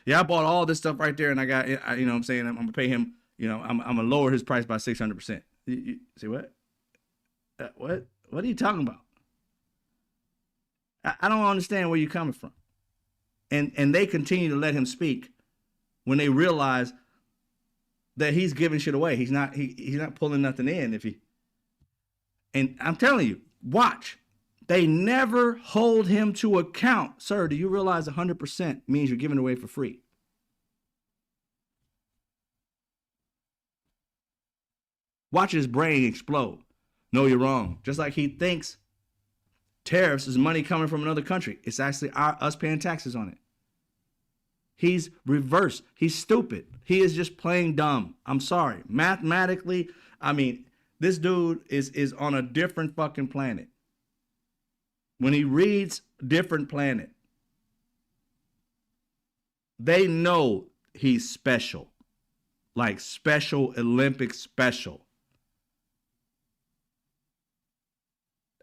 Yeah, I bought all this stuff right there and I got, you know what I'm saying? I'm going to pay him, you know, I'm going to lower his price by 600%. You say what? What? What are you talking about? I don't understand where you're coming from. And they continue to let him speak when they realize that he's giving shit away. He's not pulling nothing in if he. And I'm telling you, watch. They never hold him to account. Sir, do you realize 100% means you're giving away for free? Watch his brain explode. No, you're wrong. Just like he thinks tariffs is money coming from another country. It's actually us paying taxes on it. He's reversed. He's stupid. He is just plain dumb. I'm sorry. Mathematically, I mean, this dude is on a different fucking planet. When he reads different planet, they know he's special. Like special Olympic special.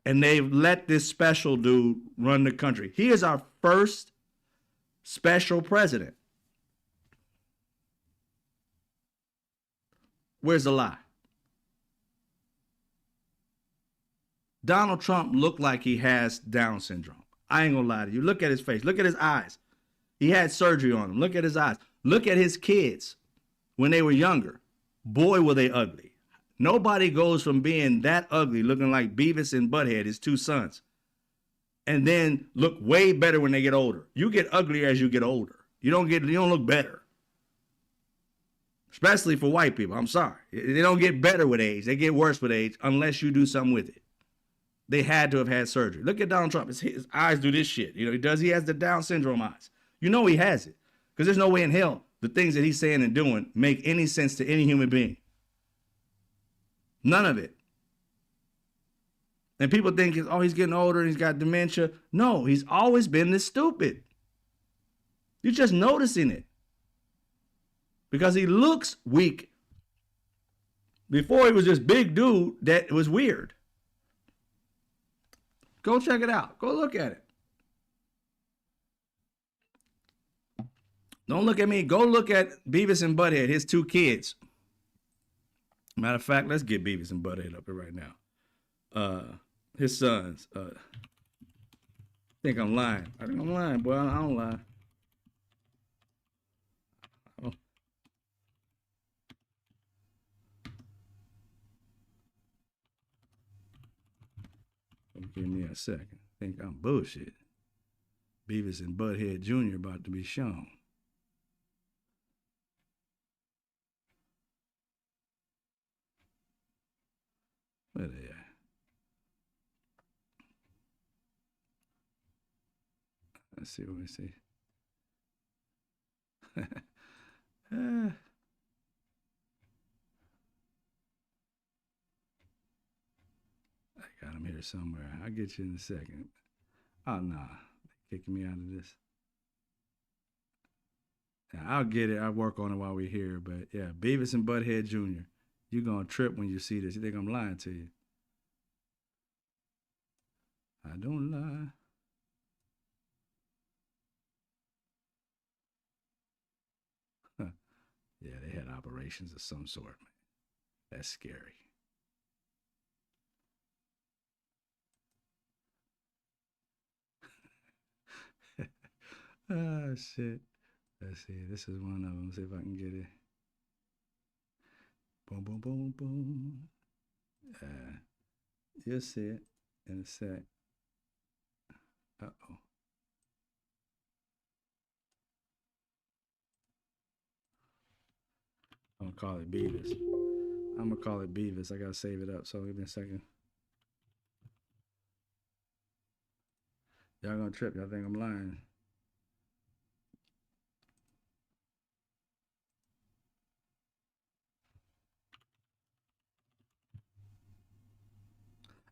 And they've let this special dude run the country. He is our first special president. Where's the lie? Donald Trump looked like he has Down syndrome. I ain't gonna lie to you. Look at his face. Look at his eyes. He had surgery on him. Look at his eyes. Look at his kids when they were younger. Boy, were they ugly. Nobody goes from being that ugly, looking like Beavis and Butthead, his 2 sons, and then look way better when they get older. You get uglier as you get older. You don't look better. Especially for white people. I'm sorry. They don't get better with age. They get worse with age unless you do something with it. They had to have had surgery. Look at Donald Trump. His eyes do this shit. You know, he has the Down syndrome eyes. You know he has it. Because there's no way in hell the things that he's saying and doing make any sense to any human being. None of it. And people think, oh, he's getting older and he's got dementia. No, he's always been this stupid. You're just noticing it. Because he looks weak. Before he was this big dude that was weird. Go check it out. Go look at it. Don't look at me. Go look at Beavis and Butthead, his 2 kids. Matter of fact, let's get Beavis and Butthead up here right now. His sons. I think I'm lying. I think I'm lying, boy. I don't lie. Oh. Give me a second. Think I'm bullshit. Beavis and Butthead Jr. about to be shown. Where they at? Let's see what we see. I got him here somewhere. I'll get you in a second. Oh, nah. They're kicking me out of this. Yeah, I'll get it. I'll work on it while we're here. But yeah, Beavis and Butthead Jr. You're going to trip when you see this. You think I'm lying to you. I don't lie. Huh. Yeah, they had operations of some sort, man. That's scary. Oh, shit. Let's see. This is one of them. See if I can get it. Boom, boom, boom, boom. You'll see it in a sec. Uh-oh. I'm gonna call it Beavis. I'm gonna call it Beavis. I gotta save it up. So give me a second. Y'all gonna trip. Y'all think I'm lying.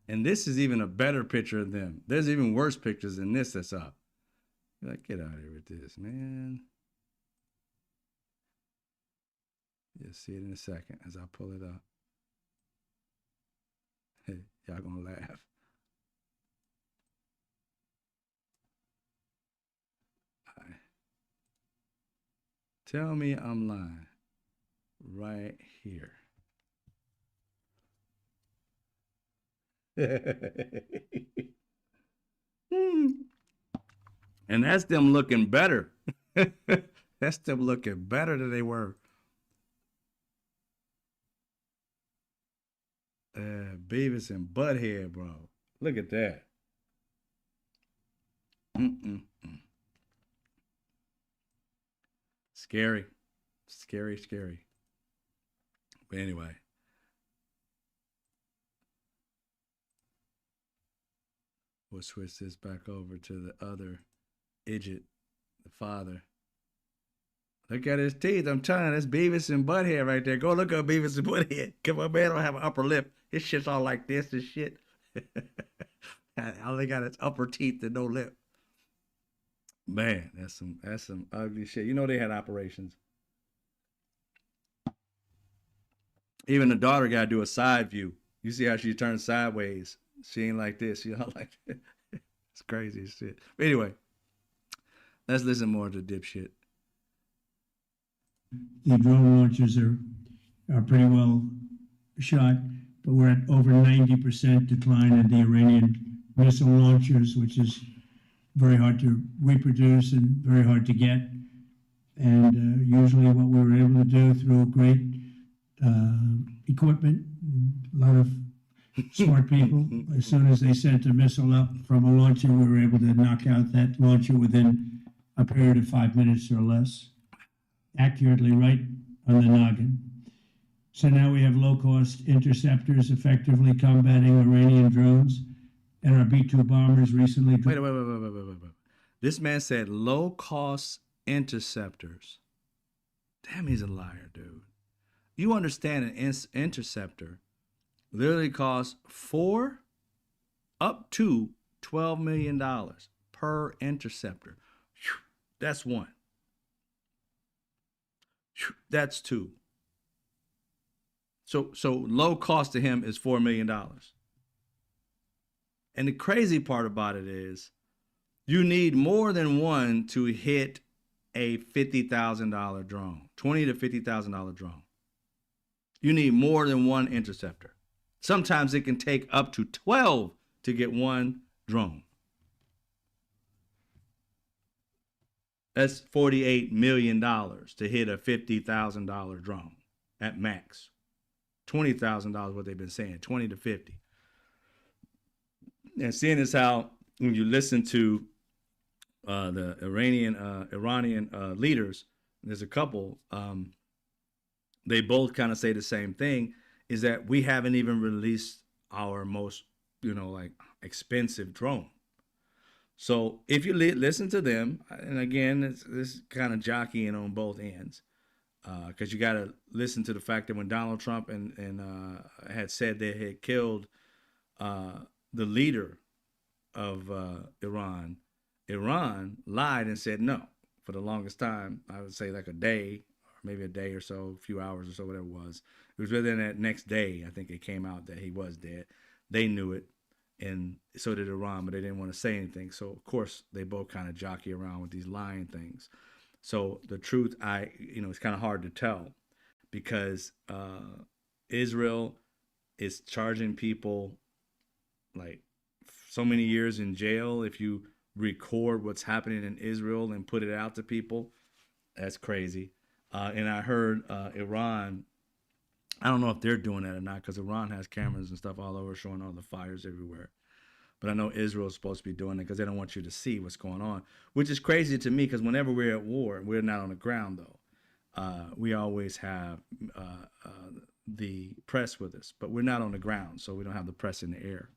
And this is even a better picture of them. There's even worse pictures than this that's up. You're like, get out of here with this, man. You'll see it in a second as I pull it up. Hey, y'all gonna laugh. All right. Tell me I'm lying. Right here. And that's them looking better. That's them looking better than they were. Beavis and Butthead, bro. Look at that. Mm-mm-mm. Scary. Scary, scary. But anyway. We'll switch this back over to the other idiot, the father. Look at his teeth. I'm telling you, that's Beavis and Butthead right there. Go look up Beavis and Butthead. Cause my man don't have an upper lip. His shit's all like this and shit. All they got is upper teeth and no lip. Man, that's some ugly shit. You know they had operations. Even the daughter got to do a side view. You see how she turns sideways. She ain't like this. She all like that. It's crazy as shit. But anyway, let's listen more to dipshit. The drone launchers are pretty well shot, but we're at over 90% decline in the Iranian missile launchers, which is very hard to reproduce and very hard to get. And usually what we were able to do through great equipment, a lot of smart people, as soon as they sent a missile up from a launcher, we were able to knock out that launcher within a period of 5 minutes or less, accurately right on the noggin. So now we have low-cost interceptors effectively combating Iranian drones, and our B-2 bombers recently... Wait. This man said low-cost interceptors. Damn, he's a liar, dude. You understand an interceptor literally costs up to $12 million per interceptor. That's one. That's two. So low cost to him is $4 million. And the crazy part about it is you need more than one to hit a $50,000 drone, $20,000 to $50,000 drone. You need more than one interceptor. Sometimes it can take up to 12 to get one drone. That's $48 million to hit a $50,000 drone at max. $20,000 what they've been saying, 20 to 50. And seeing as how when you listen to the Iranian leaders, there's a couple, they both kind of say the same thing, is that we haven't even released our most, like expensive drone. So if you listen to them, and again, this kind of jockeying on both ends, because you got to listen to the fact that when Donald Trump and had said they had killed the leader of Iran lied and said no for the longest time. I would say like a day, or maybe a day or so, a few hours or so, whatever it was. It was within that next day, I think it came out that he was dead. They knew it, and so did Iran, but they didn't want to say anything. So of course they both kind of jockey around with these lying things. So the truth, it's kind of hard to tell, because Israel is charging people like so many years in jail if you record what's happening in Israel and put it out to people. That's crazy. And I heard Iran I don't know if they're doing that or not because Iran has cameras and stuff all over showing all the fires everywhere. But I know Israel is supposed to be doing it because they don't want you to see what's going on, which is crazy to me because whenever we're at war, we're not on the ground though. We always have the press with us, but we're not on the ground, so we don't have the press in the air.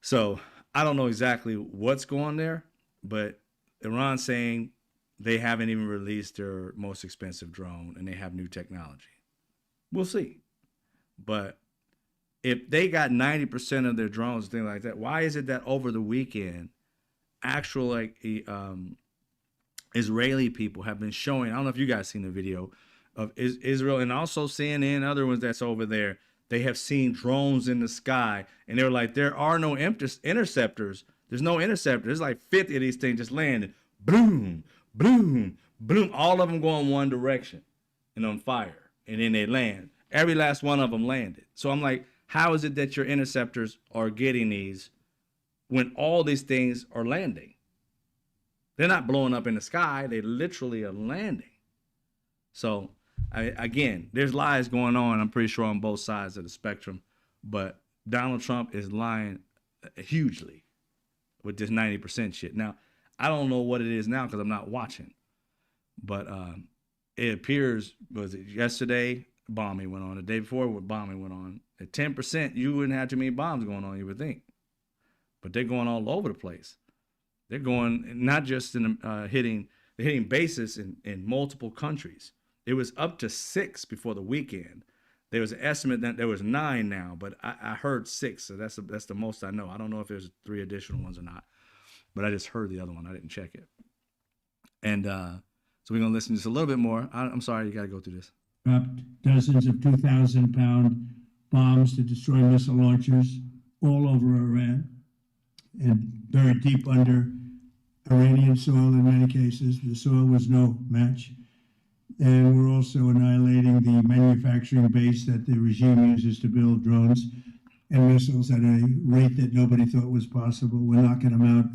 So I don't know exactly what's going there, but Iran's saying they haven't even released their most expensive drone and they have new technology. We'll see. But if they got 90% of their drones and things like that, why is it that over the weekend, actual like Israeli people have been showing, I don't know if you guys seen the video of Israel and also CNN, other ones that's over there, they have seen drones in the sky and they're like, there are no interceptors. There's no interceptor. There's like 50 of these things just landing. Boom, boom, boom. All of them going one direction and on fire. And then they land. Every last one of them landed. So I'm like, how is it that your interceptors are getting these when all these things are landing? They're not blowing up in the sky. They literally are landing. So again, there's lies going on, I'm pretty sure, on both sides of the spectrum. But Donald Trump is lying hugely with this 90% shit. Now, I don't know what it is now because I'm not watching. But it appears, was it yesterday, bombing went on. The day before, bombing went on. At 10%, you wouldn't have too many bombs going on, you would think. But they're going all over the place. They're going not just in they're hitting bases in multiple countries. It was up to 6 before the weekend. There was an estimate that there was 9 now, but I heard 6, so that's the most I know. I don't know if there's 3 additional ones or not, but I just heard the other one. I didn't check it. And so we're gonna listen just a little bit more. I'm sorry, you gotta go through this. Dropped dozens of 2,000-pound bombs to destroy missile launchers all over Iran and buried deep under Iranian soil in many cases. The soil was no match. And we're also annihilating the manufacturing base that the regime uses to build drones and missiles at a rate that nobody thought was possible. We're knocking them out.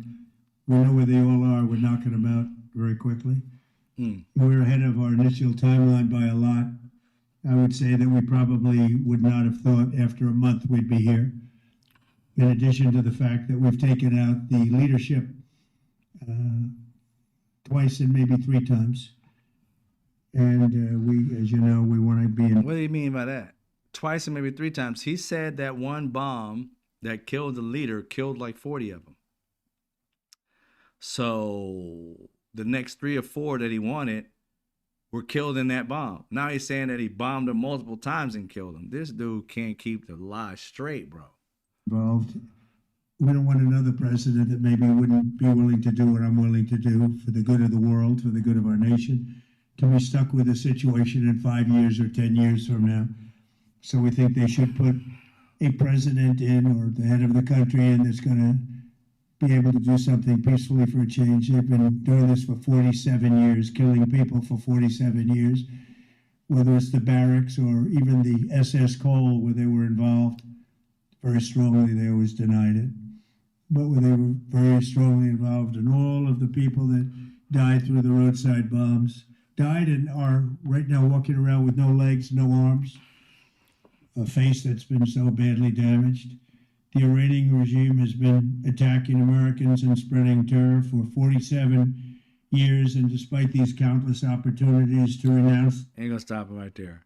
We know where they all are. We're knocking them out very quickly. We're ahead of our initial timeline by a lot. I would say that we probably would not have thought after a month we'd be here. In addition to the fact that we've taken out the leadership twice and maybe 3 times. And we, as you know, we want to be in. What do you mean by that? Twice and maybe 3 times. He said that one bomb that killed the leader killed like 40 of them. So the next 3 or 4 that he wanted were killed in that bomb. Now he's saying that he bombed them multiple times and killed them. This dude can't keep the lie straight, bro. Involved. We don't want another president that maybe wouldn't be willing to do what I'm willing to do for the good of the world, for the good of our nation, to be stuck with a situation in 5 years or 10 years from now. So we think they should put a president in, or the head of the country in, that's going to be able to do something peacefully for a change. They've been doing this for 47 years, killing people for 47 years, whether it's the barracks or even the SS Cole where they were involved. Very strongly, they always denied it. But when they were very strongly involved, in all of the people that died through the roadside bombs, died and are right now walking around with no legs, no arms, a face that's been so badly damaged. The Iranian regime has been attacking Americans and spreading terror for 47 years, and despite these countless opportunities to renounce... Ain't gonna stop it right there.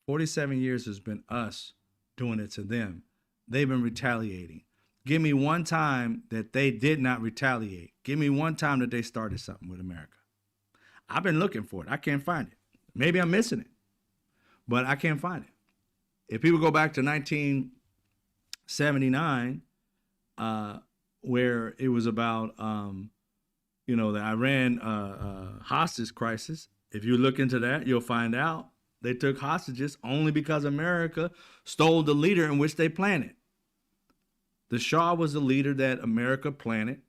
47 years has been us doing it to them. They've been retaliating. Give me one time that they did not retaliate. Give me one time that they started something with America. I've been looking for it. I can't find it. Maybe I'm missing it, but I can't find it. If people go back to 1979, where it was about, the Iran hostage crisis, if you look into that, you'll find out they took hostages only because America stole the leader in which they planted. The Shah was the leader that America planted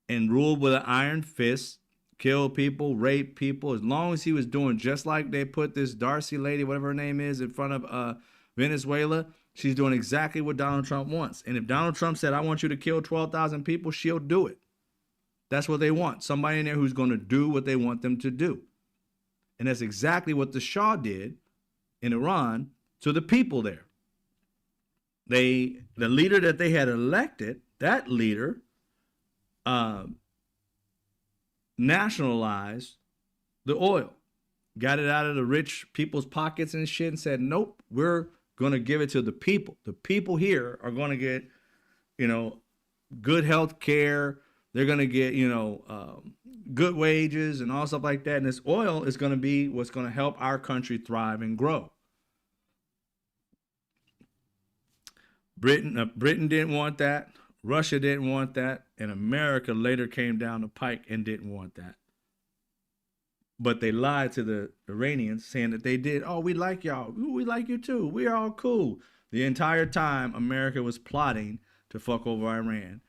and ruled with an iron fist, killed people, raped people, as long as he was doing just like they put this Darcy lady, whatever her name is, in front of Venezuela. She's doing exactly what Donald Trump wants. And if Donald Trump said, I want you to kill 12,000 people, she'll do it. That's what they want. Somebody in there who's going to do what they want them to do. And that's exactly what the Shah did in Iran to the people there. The leader that they had elected, that leader nationalized the oil, got it out of the rich people's pockets and shit, and said, nope, we're going to give it to the people. The people here are going to get, good health care. They're going to get, good wages and all stuff like that. And this oil is going to be what's going to help our country thrive and grow. Britain didn't want that. Russia didn't want that. And America later came down the pike and didn't want that. But they lied to the Iranians saying that they did. Oh, we like y'all. We like you too. We're all cool. The entire time America was plotting to fuck over Iran.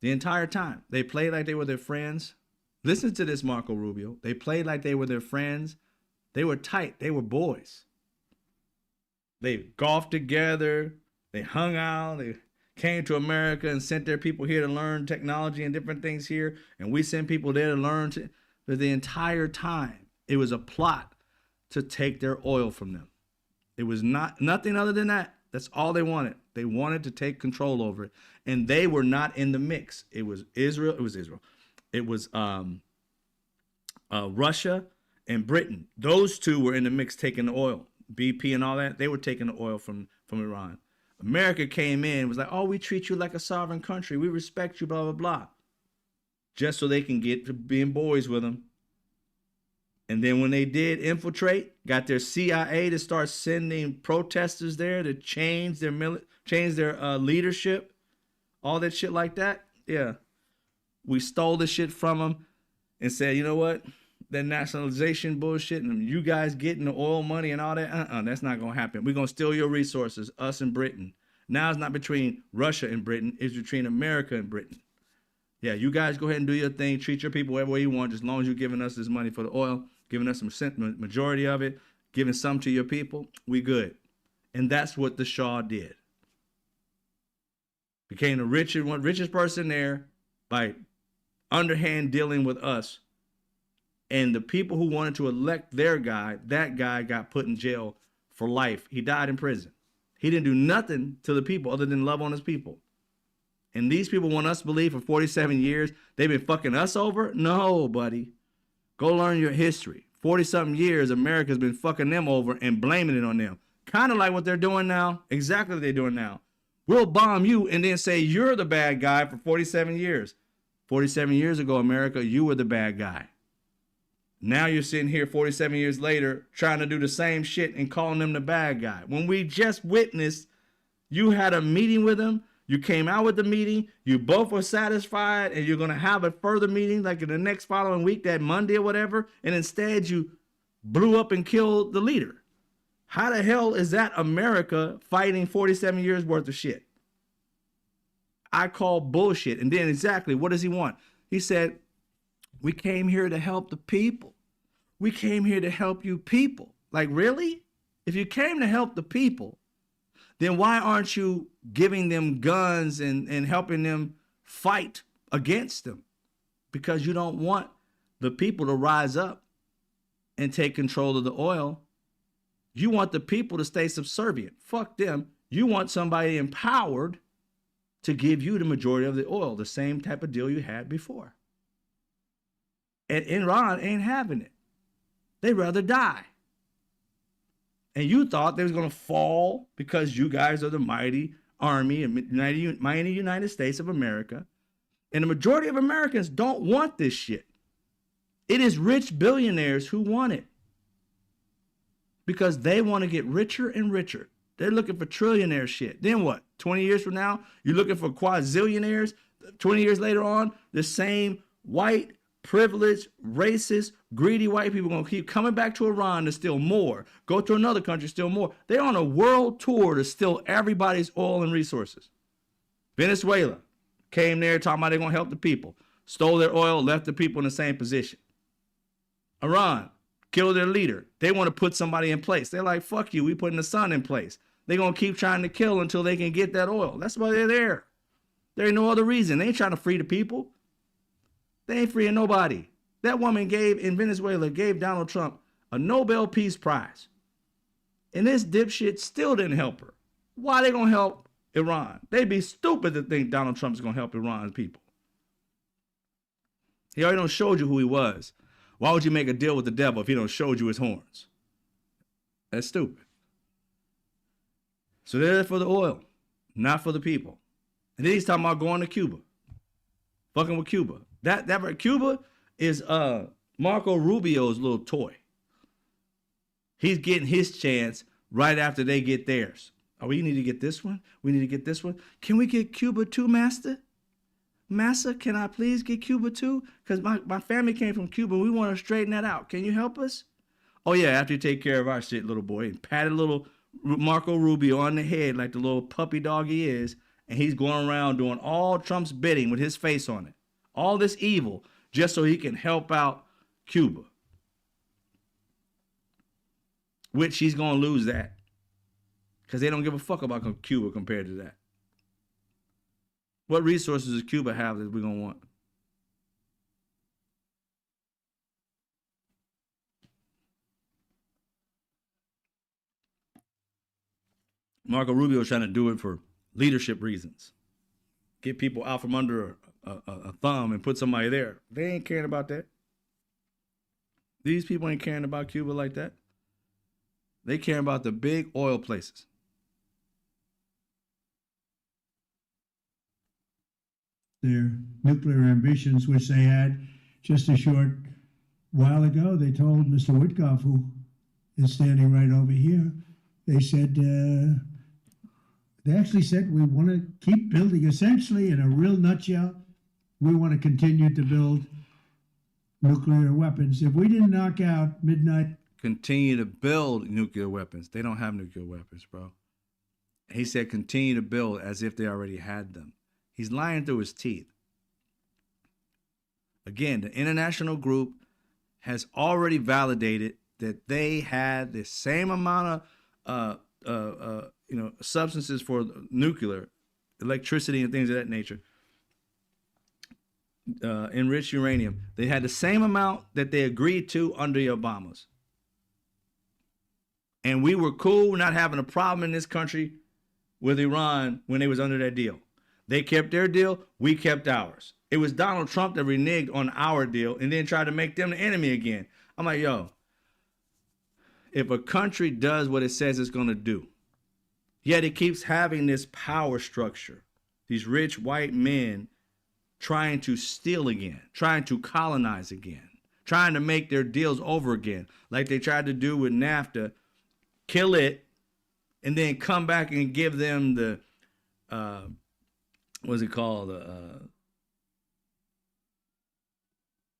The entire time. They played like they were their friends. Listen to this, Marco Rubio. They played like they were their friends. They were tight. They were boys. They golfed together. They hung out. They came to America and sent their people here to learn technology and different things here. And we sent people there to learn. But the entire time, it was a plot to take their oil from them. It was nothing other than that. That's all they wanted. They wanted to take control over it. And they were not in the mix. It was Israel. It was Russia and Britain. Those two were in the mix taking the oil. BP and all that, they were taking the oil from Iran. America came in and was like, oh, we treat you like a sovereign country. We respect you, blah, blah, blah. Just so they can get to being boys with them. And then when they did infiltrate, got their CIA to start sending protesters there to change their leadership, all that shit like that. Yeah. We stole the shit from them and said, you know what? That nationalization bullshit and you guys getting the oil money and all that, that's not going to happen. We're going to steal your resources, us and Britain. Now it's not between Russia and Britain. It's between America and Britain. Yeah, you guys go ahead and do your thing. Treat your people whatever way you want, as long as you're giving us this money for the oil, giving us some majority of it, giving some to your people. We good. And that's what the Shah did. Became the richest person there by underhand dealing with us. And the people who wanted to elect their guy, that guy got put in jail for life. He died in prison. He didn't do nothing to the people other than love on his people. And these people want us to believe for 47 years they've been fucking us over? No, buddy. Go learn your history. 40-something years, America's been fucking them over and blaming it on them. Kind of like what they're doing now. Exactly what they're doing now. We'll bomb you and then say you're the bad guy for 47 years. 47 years ago, America, you were the bad guy. Now you're sitting here 47 years later trying to do the same shit and calling them the bad guy. When we just witnessed, you had a meeting with them. You came out with the meeting. You both were satisfied and you're going to have a further meeting like in the next following week, that Monday or whatever. And instead you blew up and killed the leader. How the hell is that America fighting 47 years worth of shit? I call bullshit. And then exactly what does he want? He said, we came here to help the people. We came here to help you people. Like, really? If you came to help the people, then why aren't you giving them guns and helping them fight against them? Because you don't want the people to rise up and take control of the oil. You want the people to stay subservient. Fuck them. You want somebody empowered to give you the majority of the oil, the same type of deal you had before. And Iran ain't having it. They'd rather die. And you thought they was going to fall because you guys are the mighty army and mighty United States of America. And the majority of Americans don't want this shit. It is rich billionaires who want it. Because they want to get richer and richer. They're looking for trillionaire shit. Then what? 20 years from now, you're looking for quadzillionaires. 20 years later on, the same white, privileged, racist, greedy white people are going to keep coming back to Iran to steal more. Go to another country, steal more. They're on a world tour to steal everybody's oil and resources. Venezuela came there talking about they're going to help the people. Stole their oil, left the people in the same position. Iran killed their leader. They want to put somebody in place. They're like, fuck you, we putting the sun in place. They're going to keep trying to kill until they can get that oil. That's why they're there. There ain't no other reason. They ain't trying to free the people. They ain't freeing nobody. That woman in Venezuela gave Donald Trump a Nobel Peace Prize. And this dipshit still didn't help her. Why they gonna help Iran? They'd be stupid to think Donald Trump's gonna help Iran's people. He already done showed you who he was. Why would you make a deal with the devil if he don't showed you his horns? That's stupid. So they're there for the oil, not for the people. And then he's talking about going to Cuba. Fucking with Cuba. That Cuba is Marco Rubio's little toy. He's getting his chance right after they get theirs. Oh, we need to get this one. We need to get this one. Can we get Cuba too, Master? Master, can I please get Cuba too? Because my family came from Cuba. We want to straighten that out. Can you help us? Oh, yeah, after you take care of our shit, little boy. And patted little Marco Rubio on the head like the little puppy dog he is. And he's going around doing all Trump's bidding with his face on it. All this evil just so he can help out Cuba. Which he's going to lose that. Because they don't give a fuck about Cuba compared to that. What resources does Cuba have that we're going to want? Marco Rubio is trying to do it for leadership reasons. Get people out from under a thumb and put somebody there. They ain't caring about that. These people ain't caring about Cuba like that. They care about the big oil places. Their nuclear ambitions, which they had just a short while ago. They told Mr. Witkoff, who is standing right over here, they said, they actually said, we want to keep building. Essentially, in a real nutshell, we want to continue to build nuclear weapons. If we didn't knock out Midnight... Continue to build nuclear weapons. They don't have nuclear weapons, bro. He said continue to build as if they already had them. He's lying through his teeth. Again, the international group has already validated that they had the same amount of substances for nuclear, electricity and things of that nature, enriched uranium. They had the same amount that they agreed to under the Obamas. And we were cool not having a problem in this country with Iran when they was under that deal. They kept their deal, we kept ours. It was Donald Trump that reneged on our deal and then tried to make them the enemy again. I'm like, yo, if a country does what it says it's going to do, yet it keeps having this power structure, these rich white men trying to steal again, trying to colonize again, trying to make their deals over again, like they tried to do with NAFTA, kill it, and then come back and give them the, what's it called?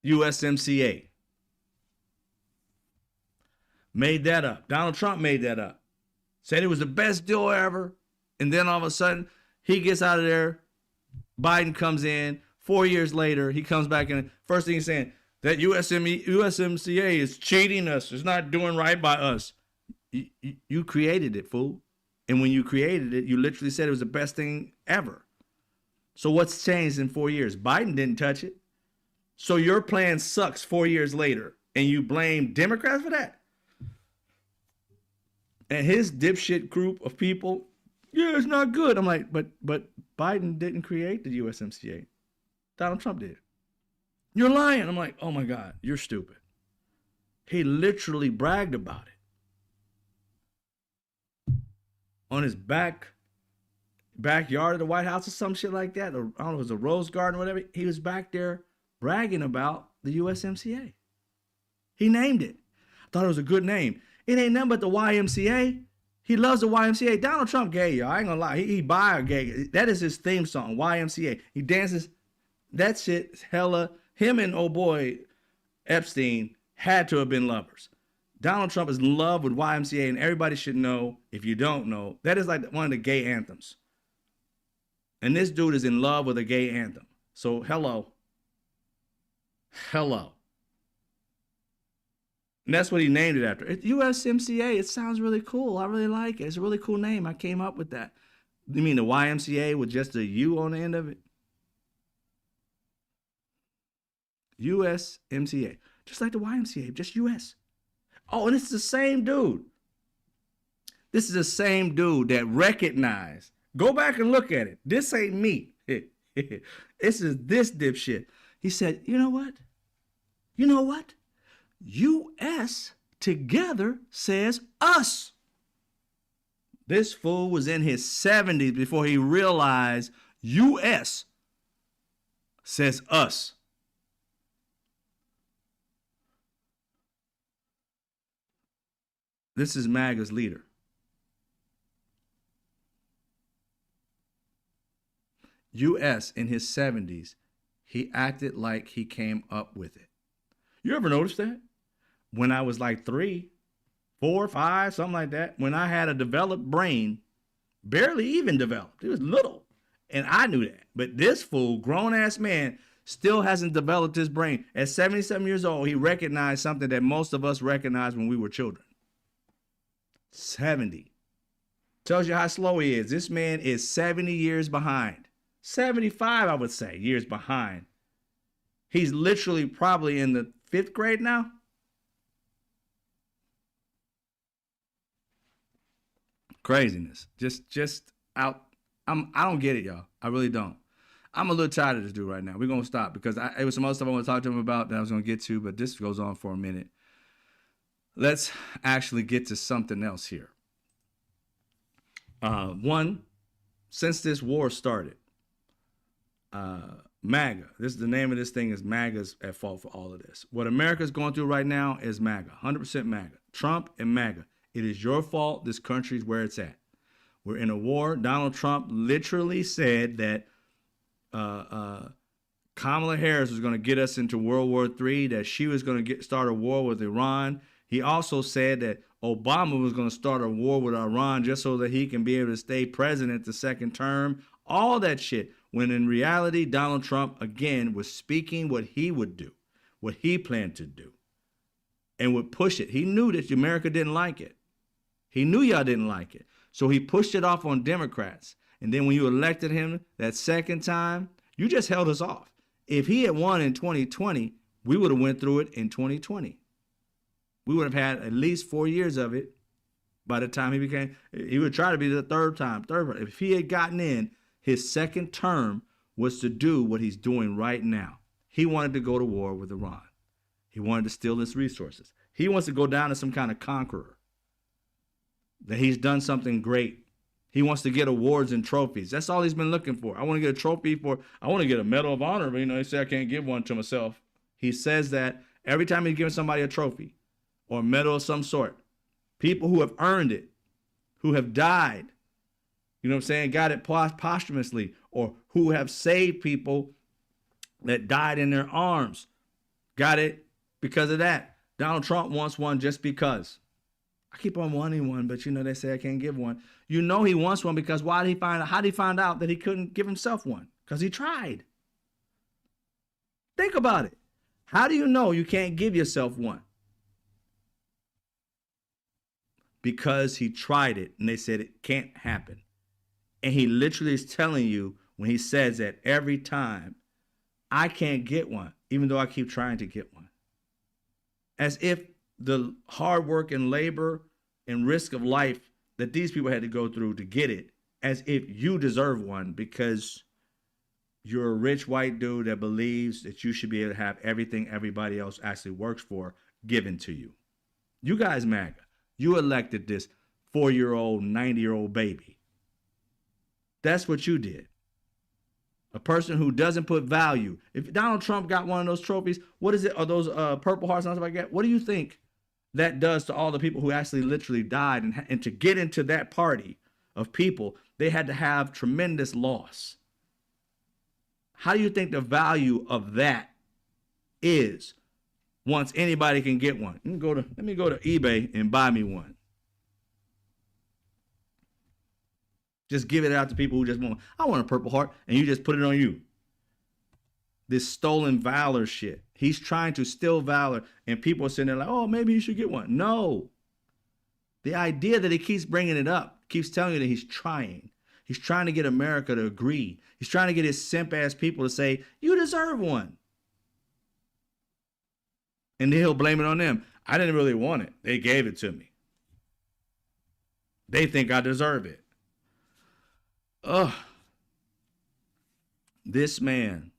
USMCA. Made that up. Donald Trump made that up. Said it was the best deal ever. And then all of a sudden, he gets out of there. Biden comes in. 4 years later, he comes back in. First thing he's saying, that USMCA is cheating us. It's not doing right by us. You created it, fool. And when you created it, you literally said it was the best thing ever. So what's changed in 4 years? Biden didn't touch it. So your plan sucks 4 years later, and you blame Democrats for that? And his dipshit group of people, yeah, it's not good. I'm like, but Biden didn't create the USMCA. Donald Trump did. You're lying. I'm like, oh my God, you're stupid. He literally bragged about it. On his backyard of the White House or some shit like that. Or, I don't know, it was a rose garden or whatever. He was back there bragging about the USMCA. He named it. I thought it was a good name. It ain't nothing but the YMCA. He loves the YMCA. Donald Trump gay, y'all. I ain't gonna lie. He bi or gay. That is his theme song, YMCA. He dances. That shit, hella. Him and old boy Epstein had to have been lovers. Donald Trump is in love with YMCA, and everybody should know, if you don't know, that is like one of the gay anthems. And this dude is in love with a gay anthem. So, hello. Hello. And that's what he named it after. It's USMCA. It sounds really cool. I really like it. It's a really cool name. I came up with that. You mean the YMCA with just a U on the end of it? USMCA. Just like the YMCA, just US. Oh, and it's the same dude. This is the same dude that recognized. Go back and look at it. This ain't me. This is this dipshit. He said, you know what? You know what? US together says us. This fool was in his 70s before he realized US says us. This is MAGA's leader. US in his 70s, he acted like he came up with it. You ever notice that? When I was like 3, 4, 5, something like that, when I had a developed brain, barely even developed, it was little, and I knew that. But this fool, grown-ass man, still hasn't developed his brain. At 77 years old, he recognized something that most of us recognized when we were children. 70. Tells you how slow he is. This man is 70 years behind. 75, I would say, years behind. He's literally probably in the 5th grade now. Craziness. Just out. I don't get it, y'all. I really don't. I'm a little tired of this dude right now. We're going to stop because it was some other stuff I want to talk to him about that I was going to get to, but this goes on for a minute. Let's actually get to something else here. One, since this war started, MAGA, this is the name of this thing, is MAGA's at fault for all of this. What America's going through right now is MAGA, 100% MAGA. Trump and MAGA. It is your fault. This country's where it's at. We're in a war. Donald Trump literally said that Kamala Harris was going to get us into World War III, that she was going to start a war with Iran. He also said that Obama was going to start a war with Iran just so that he can be able to stay president the second term. All that shit. When in reality, Donald Trump, again, was speaking what he would do, what he planned to do, and would push it. He knew that America didn't like it. He knew y'all didn't like it. So he pushed it off on Democrats. And then when you elected him that second time, you just held us off. If he had won in 2020, we would have went through it in 2020. We would have had at least 4 years of it by the time he would try to be the third time. If he had gotten in, his second term was to do what he's doing right now. He wanted to go to war with Iran. He wanted to steal its resources. He wants to go down as some kind of conqueror, that he's done something great. He wants to get awards and trophies. That's all he's been looking for. I want to get a trophy I want to get a Medal of Honor, but they say I can't give one to myself. He says that every time he's giving somebody a trophy or a medal of some sort, people who have earned it, who have died, you know what I'm saying, got it posthumously, or who have saved people that died in their arms, got it because of that. Donald Trump wants one just because. I keep on wanting one, but they say I can't give one. He wants one because how did he find out that he couldn't give himself one? Because he tried. Think about it. How do you know you can't give yourself one? Because he tried it and they said it can't happen. And he literally is telling you when he says that every time, I can't get one, even though I keep trying to get one. As if the hard work and labor and risk of life that these people had to go through to get it, as if you deserve one because you're a rich white dude that believes that you should be able to have everything everybody else actually works for given to you. You guys, MAGA, you elected this 4-year-old, 90-year-old baby. That's what you did. A person who doesn't put value. If Donald Trump got one of those trophies, what is it? Are those Purple Hearts and stuff like that? What do you think that does to all the people who actually literally died? And to get into that party of people, they had to have tremendous loss. How do you think the value of that is once anybody can get one? Let me go to eBay and buy me one. Just give it out to people who just want, I want a Purple Heart, and you just put it on you. This stolen valor shit. He's trying to steal valor, and people are sitting there like, oh, maybe you should get one. No. The idea that he keeps bringing it up, keeps telling you that he's trying. He's trying to get America to agree. He's trying to get his simp-ass people to say, you deserve one. And then he'll blame it on them. I didn't really want it. They gave it to me. They think I deserve it. Ugh. This man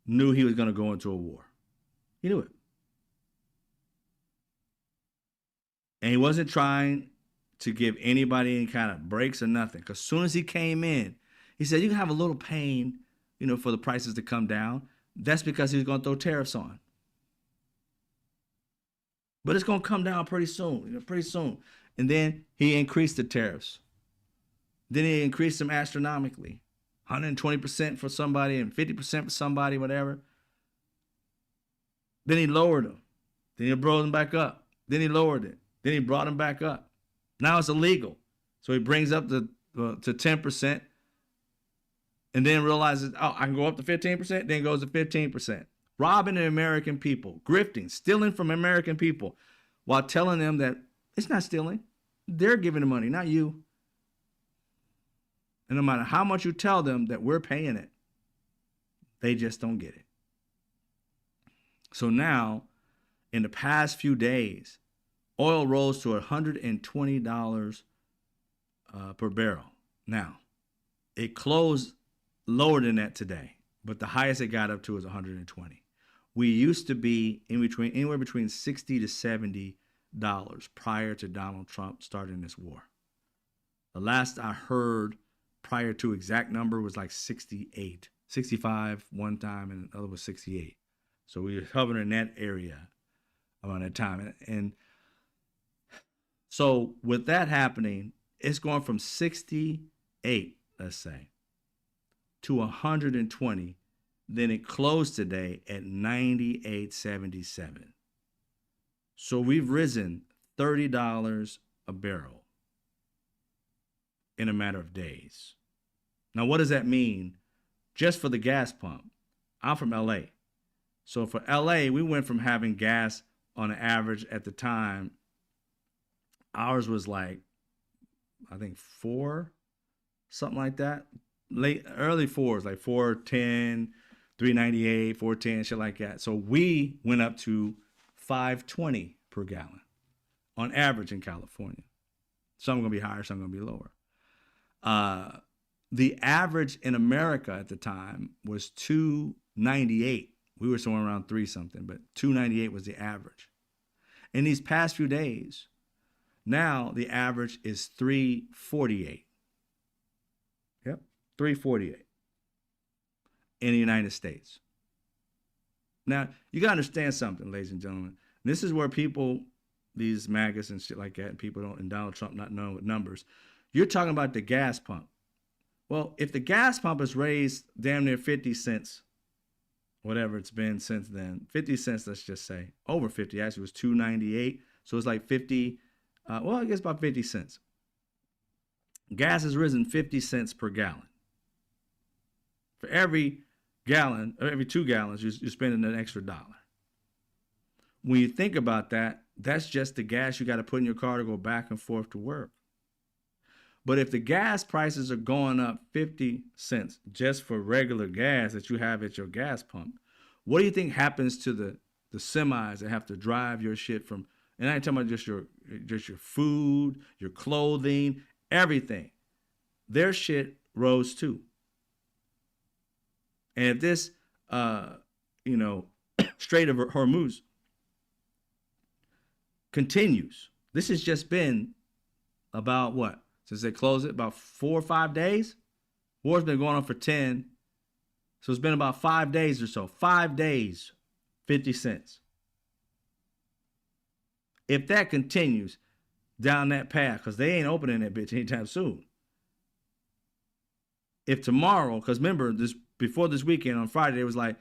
knew he was going to go into a war. He knew it. And he wasn't trying to give anybody any kind of breaks or nothing. Because as soon as he came in, he said, you can have a little pain, for the prices to come down. That's because he was going to throw tariffs on. But it's going to come down pretty soon, pretty soon. And then he increased the tariffs. Then he increased them astronomically. 120% for somebody and 50% for somebody, whatever. Then he lowered them. Then he brought them back up. Then he lowered it. Then he brought them back up. Now it's illegal. So he brings up to 10% and then realizes, oh, I can go up to 15%, then goes to 15%. Robbing the American people, grifting, stealing from American people while telling them that it's not stealing. They're giving the money, not you. And no matter how much you tell them that we're paying it, they just don't get it. So now, in the past few days, oil rose to $120 per barrel. Now, it closed lower than that today, but the highest it got up to was 120. We used to be anywhere between $60 to $70 prior to Donald Trump starting this war. The last I heard prior to exact number was like 68, 65 one time, and the other was 68. So we were hovering in that area around that time. And so with that happening, it's going from 68, let's say, to 120. Then it closed today at 98.77. So we've risen $30 a barrel in a matter of days. Now, what does that mean just for the gas pump? I'm from LA. So for LA, we went from having gas on an average at the time, ours was like, I think 4, something like that. Early 4s, like 410, 398, 410, shit like that. So we went up to 520 per gallon on average in California. Some going to be higher, some going to be lower. The average in America at the time was 298. We were somewhere around 3 something, but 298 was the average. In these past few days, now the average is 348. Yep, 348 in the United States. Now, you got to understand something, ladies and gentlemen. This is where people, these MAGAs and shit like that, people don't, and Donald Trump not knowing with numbers, you're talking about the gas pump. Well, if the gas pump is raised damn near 50 cents, whatever it's been since then, 50 cents, let's just say, over 50, actually it was 298. So it's like 50, well, I guess about 50 cents. Gas has risen 50 cents per gallon. For every gallon, or every 2 gallons, you're spending an extra $1. When you think about that, that's just the gas you got to put in your car to go back and forth to work. But if the gas prices are going up 50 cents just for regular gas that you have at your gas pump, what do you think happens to the semis that have to drive your shit from, and I ain't talking about just your food, your clothing, everything. Their shit rose too. And if this, Strait of Hormuz continues, this has just been about what? Since they closed it, about 4 or 5 days? War's been going on for 10. So it's been about 5 days or so. 5 days, 50 cents. If that continues down that path, because they ain't opening that bitch anytime soon. If tomorrow, because remember, before this weekend on Friday, it was like,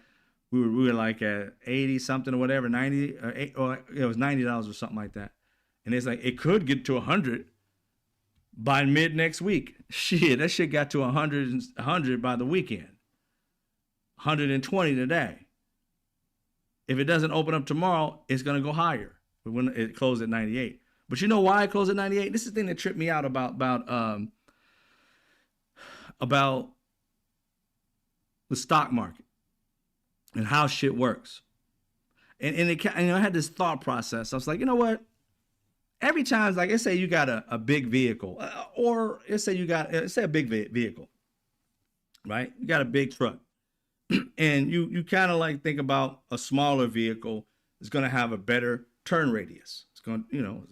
we were like at 80 something or whatever, 90, or it was $90 or something like that. And it's like, it could get to 100 by mid next week. Shit, that shit got to 100 by the weekend. 120 today. If it doesn't open up tomorrow, it's going to go higher when it closed at 98. But you know why it closed at 98? This is the thing that tripped me out about the stock market and how shit works. And I had this thought process. I was like, you know what? every time, like let's say you got a big vehicle, or let's say you got let's say a big vehicle, right? You got a big truck, and you kind of like think about a smaller vehicle is going to have a better turn radius. It's going,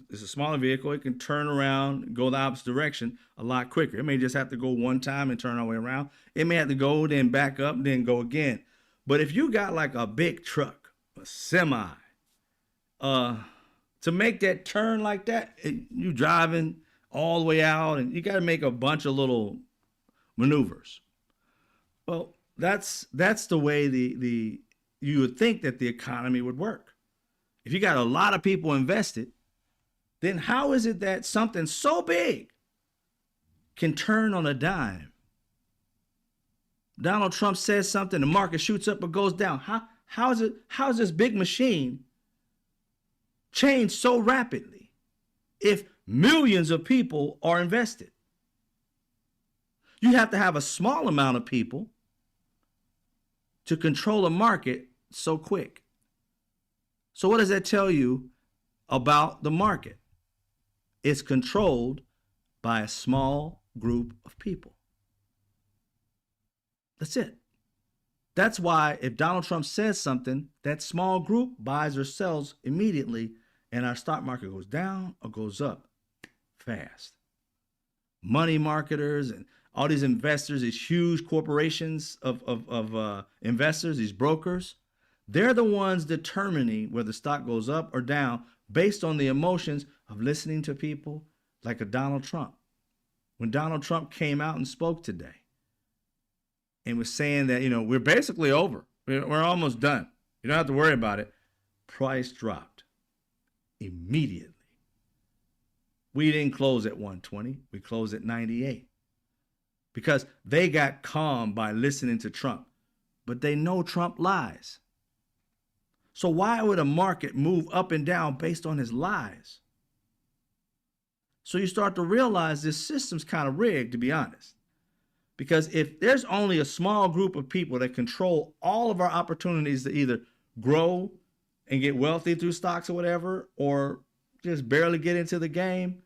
it's a smaller vehicle. It can turn around, go the opposite direction a lot quicker. It may just have to go one time and turn all the way around. It may have to go, then back up, then go again. But if you got like a big truck, a semi, to make that turn like that, you driving all the way out, and you got to make a bunch of little maneuvers. Well, that's the way the you would think that the economy would work. If you got a lot of people invested, then how is it that something so big can turn on a dime? Donald Trump says something, the market shoots up or goes down. How is this big machine change so rapidly if millions of people are invested? You have to have a small amount of people to control a market so quick. So what does that tell you about the market? It's controlled by a small group of people. That's it. That's why if Donald Trump says something, that small group buys or sells immediately, and our stock market goes down or goes up fast. Money marketers and all these investors, these huge corporations of investors, these brokers, they're the ones determining whether the stock goes up or down based on the emotions of listening to people like a Donald Trump. When Donald Trump came out and spoke today and was saying that, we're basically over. We're almost done. You don't have to worry about it. Price dropped immediately. We didn't close at 120. We closed at 98 because they got calm by listening to Trump, but they know Trump lies. So why would a market move up and down based on his lies? So you start to realize this system's kind of rigged, to be honest. Because if there's only a small group of people that control all of our opportunities to either grow and get wealthy through stocks or whatever, or just barely get into the game,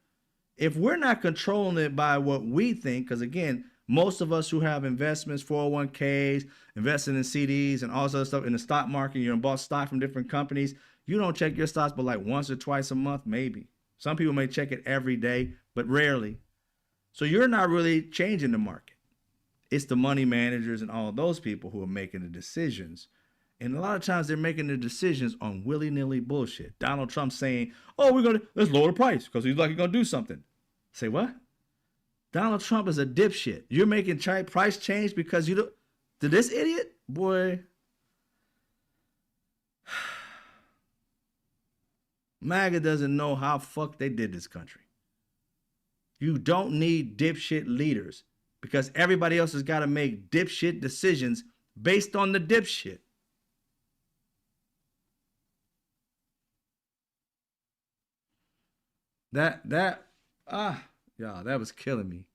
if we're not controlling it by what we think, because again, most of us who have investments, 401ks, investing in CDs and all this other stuff in the stock market, you're bought stock from different companies, you don't check your stocks but like once or twice a month, maybe. Some people may check it every day, but rarely. So you're not really changing the market. It's the money managers and all of those people who are making the decisions. And a lot of times they're making the decisions on willy-nilly bullshit. Donald Trump saying, let's lower the price because he's going to do something. Say what? Donald Trump is a dipshit. You're making price change because you don't. To this idiot? Boy. MAGA doesn't know how fuck they did this country. You don't need dipshit leaders because everybody else has got to make dipshit decisions based on the dipshit. That was killing me.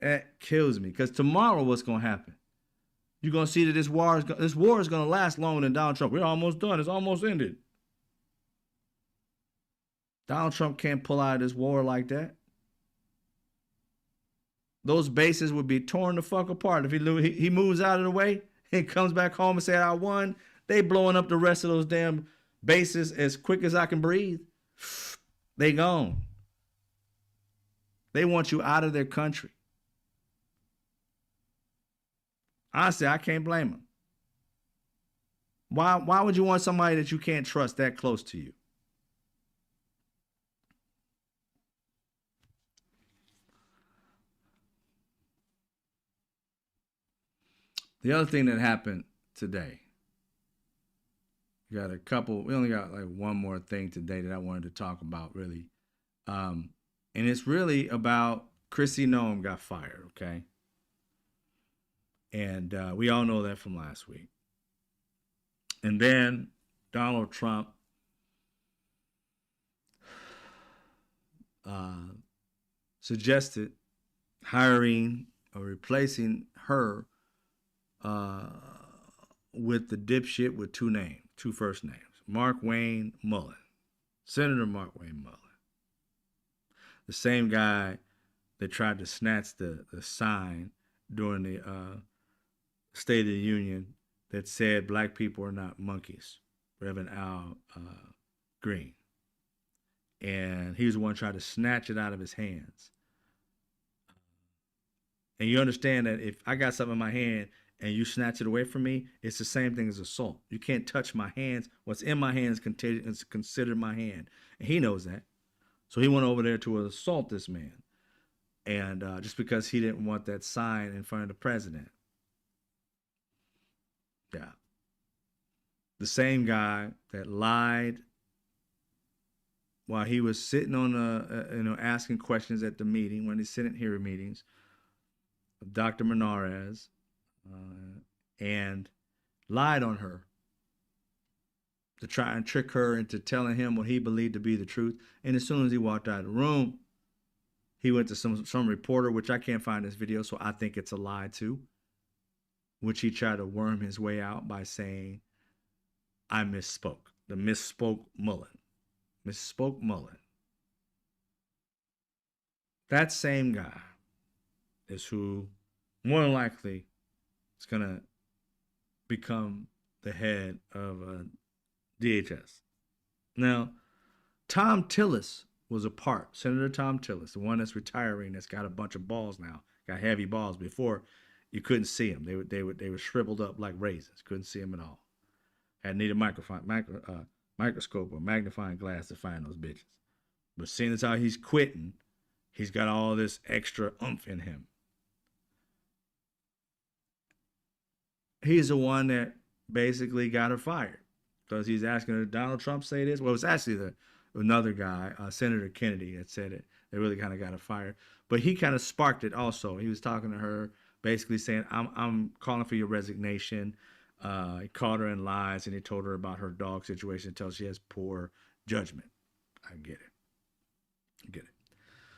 That kills me because tomorrow what's going to happen? You're going to see that this war is going to last longer than Donald Trump. We're almost done. It's almost ended. Donald Trump can't pull out of this war like that. Those bases would be torn the fuck apart. If he moves out of the way and comes back home and say, I won, they blowing up the rest of those damn bases as quick as I can breathe. They gone. They want you out of their country. Honestly, I can't blame them. Why would you want somebody that you can't trust that close to you? The other thing that happened today, we only got like one more thing today that I wanted to talk about really. And it's really about Chrissy Noem got fired, okay? And we all know that from last week. And then Donald Trump suggested hiring or replacing her with the dipshit with two first names, Mark Wayne Mullen. Senator Mark Wayne Mullin, the same guy that tried to snatch the sign during the State of the Union that said black people are not monkeys, Reverend Al Green. And he was the one trying to snatch it out of his hands. And you understand that if I got something in my hand and you snatch it away from me, it's the same thing as assault. You can't touch my hands. What's in my hands is considered my hand. And he knows that. So he went over there to assault this man. And just because he didn't want that sign in front of the president. Yeah. The same guy that lied while he was sitting on asking questions at the meeting, when he's Senate hearing meetings, Dr. Menarez, and lied on her to try and trick her into telling him what he believed to be the truth. And as soon as he walked out of the room, he went to some reporter, which I can't find this video, so I think it's a lie too, which he tried to worm his way out by saying, I misspoke. The misspoke Mullin. Misspoke Mullin. That same guy is who more than likely is going to become the head of DHS. Now, Tom Tillis was a part, Senator Tom Tillis, the one that's retiring, that's got a bunch of balls now, got heavy balls. Before, you couldn't see them. They were shriveled up like raisins. Couldn't see them at all. Had need a microscope or magnifying glass to find those bitches. But seeing as how he's quitting, he's got all this extra oomph in him. He's the one that basically got her fired because he's asking her, Donald Trump say this? Well, it was actually another guy, Senator Kennedy, that said it. They really kind of got her fired. But he kind of sparked it also. He was talking to her, basically saying, I'm calling for your resignation. He caught her in lies, and he told her about her dog situation until she has poor judgment. I get it.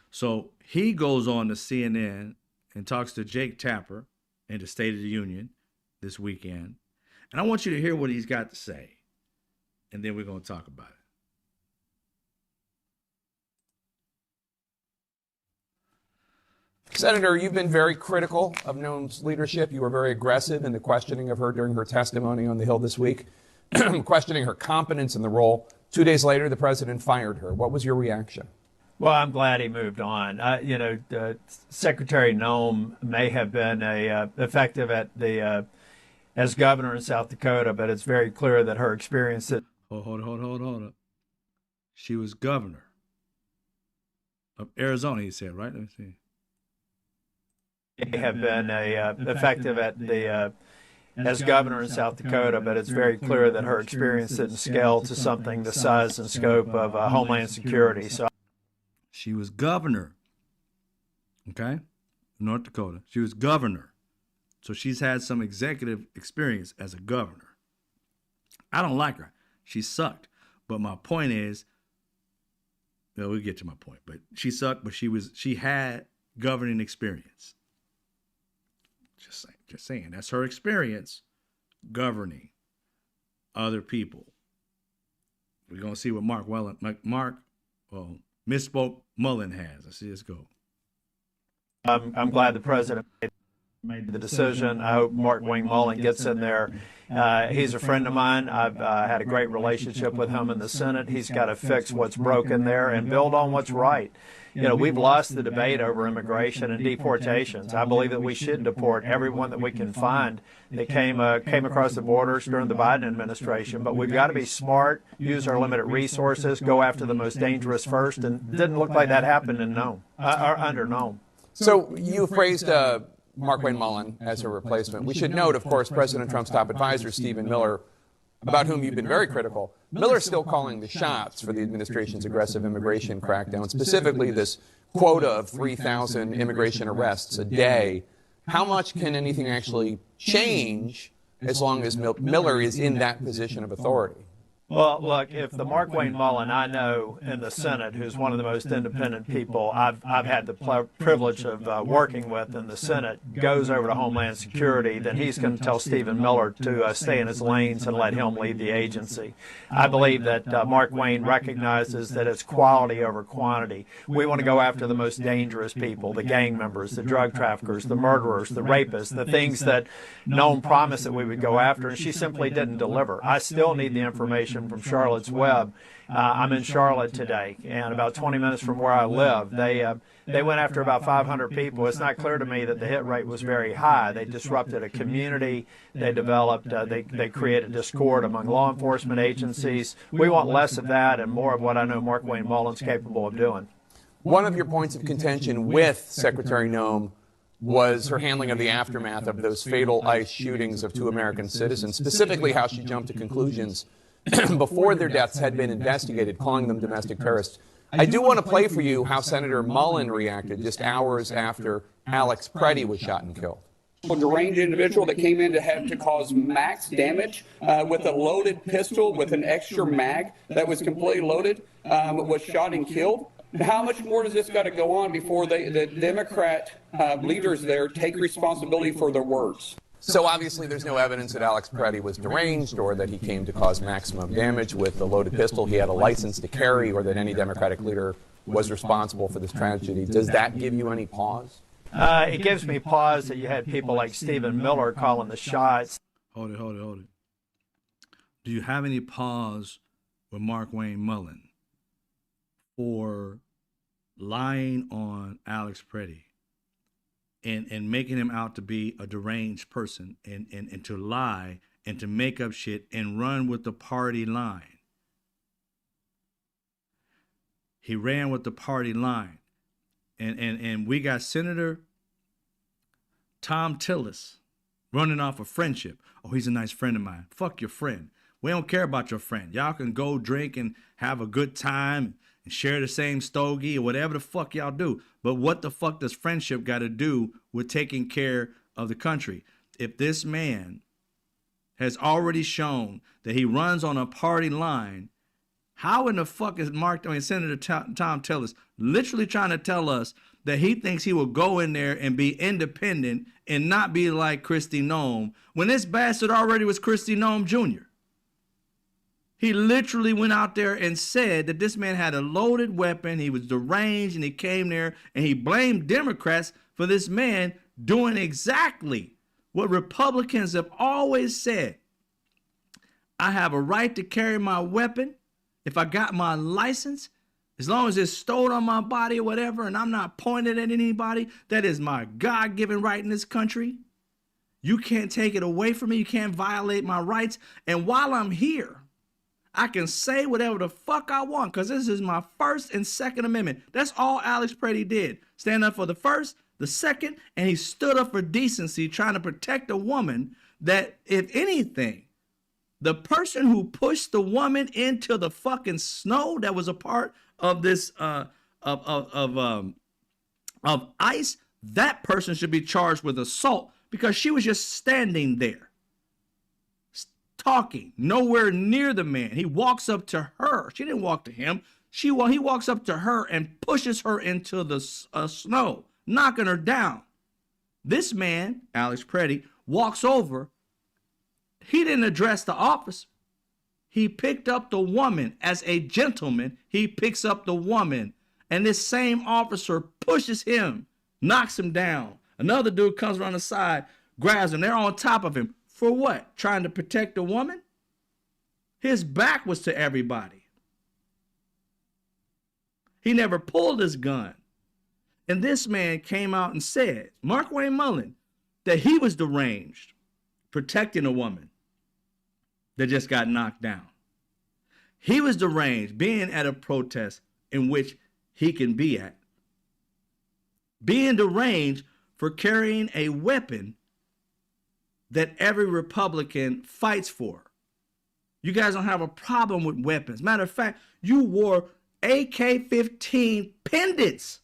So he goes on to CNN and talks to Jake Tapper in the State of the Union this weekend. And I want you to hear what he's got to say. And then we're going to talk about it. Senator, you've been very critical of Noam's leadership. You were very aggressive in the questioning of her during her testimony on the Hill this week, questioning her competence in the role. 2 days later, the president fired her. What was your reaction? Well, I'm glad he moved on. Secretary Noam may have been effective as governor in South Dakota, but it's very clear that her experience at Hold up. She was governor of Arizona, he said, right? Let me see. may have been effective as governor in South Dakota, but it's very clear that her experience didn't scale to something the size and scope of Homeland Security. So she was governor, okay, North Dakota. She was governor. So she's had some executive experience as a governor. I don't like her. She sucked. But my point is, well, we'll get to my point, but she sucked, but she had governing experience. Just saying. That's her experience governing other people. We're going to see what misspoke Mullin has. Let's see this go. I'm glad the president made the decision. I hope Mark Wayne Mullin gets in there. He's a friend of mine. I've had a great relationship with him in the Senate. He's got to fix what's broken there and build on what's right. We've lost the debate over immigration and deportations. I believe that we should deport everyone that we can find that came across the borders during the Biden administration. But we've got to be smart, use our limited resources, go after the most dangerous first. And it didn't look like that happened in under Noam. So you praised Mark Wayne Mullin as her replacement. We should note, of course, President Trump's top advisor, Stephen Miller, about whom you've been very critical. Miller's still calling the shots for the administration's aggressive immigration crackdown, specifically this quota of 3,000 immigration arrests a day. How much can anything actually change as long as Miller is in that position of authority? Well, look, if the Mark Wayne Mullen I know in the Senate, who's one of the most independent people I've had the privilege of working with in the Senate, goes over to Homeland Security, then he's going to tell Stephen Miller to stay in his lanes and let him lead the agency. I believe that Mark Wayne recognizes that it's quality over quantity. We want to go after the most dangerous people, the gang members, the drug traffickers, the murderers, the rapists, the things that Noam promised that we would go after, and she simply didn't deliver. I still need the information from Charlotte's Web. I'm in Charlotte today, and about 20 minutes from where I live, they went after about 500 people. It's not clear to me that the hit rate was very high. They disrupted a community. They developed, they created discord among law enforcement agencies. We want less of that and more of what I know Mark Wayne Mullen's capable of doing. One of your points of contention with Secretary Noem was her handling of the aftermath of those fatal ICE shootings of 2 American citizens, specifically how she jumped to conclusions before their deaths had been investigated, calling them domestic terrorists. I do want to play for you how Senator Mullen reacted just hours after Alex Preddy was shot and killed. A deranged individual that came in to cause max damage with a loaded pistol with an extra mag that was completely loaded, was shot and killed. How much more does this got to go on before the Democrat leaders there take responsibility for their words? So obviously there's no evidence that Alex Preddy was deranged or that he came to cause maximum damage with a loaded pistol he had a license to carry, or that any Democratic leader was responsible for this tragedy. Does that give you any pause? It gives me pause that you had people like Stephen Miller calling the shots. Hold it. Do you have any pause with Mark Wayne Mullen for lying on Alex Preddy and making him out to be a deranged person and to lie and to make up shit and run with the party line? He ran with the party line. And we got Senator Tom Tillis running off of friendship. Oh, he's a nice friend of mine. Fuck your friend. We don't care about your friend. Y'all can go drink and have a good time and share the same stogie or whatever the fuck y'all do. But what the fuck does friendship got to do with taking care of the country? If this man has already shown that he runs on a party line, how in the fuck is Senator Tom Tillis literally trying to tell us that he thinks he will go in there and be independent and not be like Kristi Noem when this bastard already was Kristi Noem Jr.? He literally went out there and said that this man had a loaded weapon, he was deranged, and he came there and he blamed Democrats for this man doing exactly what Republicans have always said. I have a right to carry my weapon if I got my license, as long as it's stored on my body or whatever, and I'm not pointed at anybody. That is my God-given right in this country. You can't take it away from me. You can't violate my rights. And while I'm here, I can say whatever the fuck I want, because this is my First and Second Amendment. That's all Alex Preddy did. Stand up for the first, the second, and he stood up for decency, trying to protect a woman that, if anything, the person who pushed the woman into the fucking snow that was a part of this of ICE, that person should be charged with assault, because she was just standing there talking, nowhere near the man. He walks up to her. She didn't walk to him. He walks up to her and pushes her into the snow, knocking her down. This man, Alex Preddy, walks over. He didn't address the officer. He picked up the woman. As a gentleman, he picks up the woman. And this same officer pushes him, knocks him down. Another dude comes around the side, grabs him. They're on top of him. For what? Trying to protect the woman? His back was to everybody. He never pulled his gun. And this man came out and said, Mark Wayne Mullen, that he was deranged, protecting a woman that just got knocked down. He was deranged, being at a protest in which he can be at. Being deranged for carrying a weapon that every Republican fights for. You guys don't have a problem with weapons. Matter of fact, you wore AK-15 pendants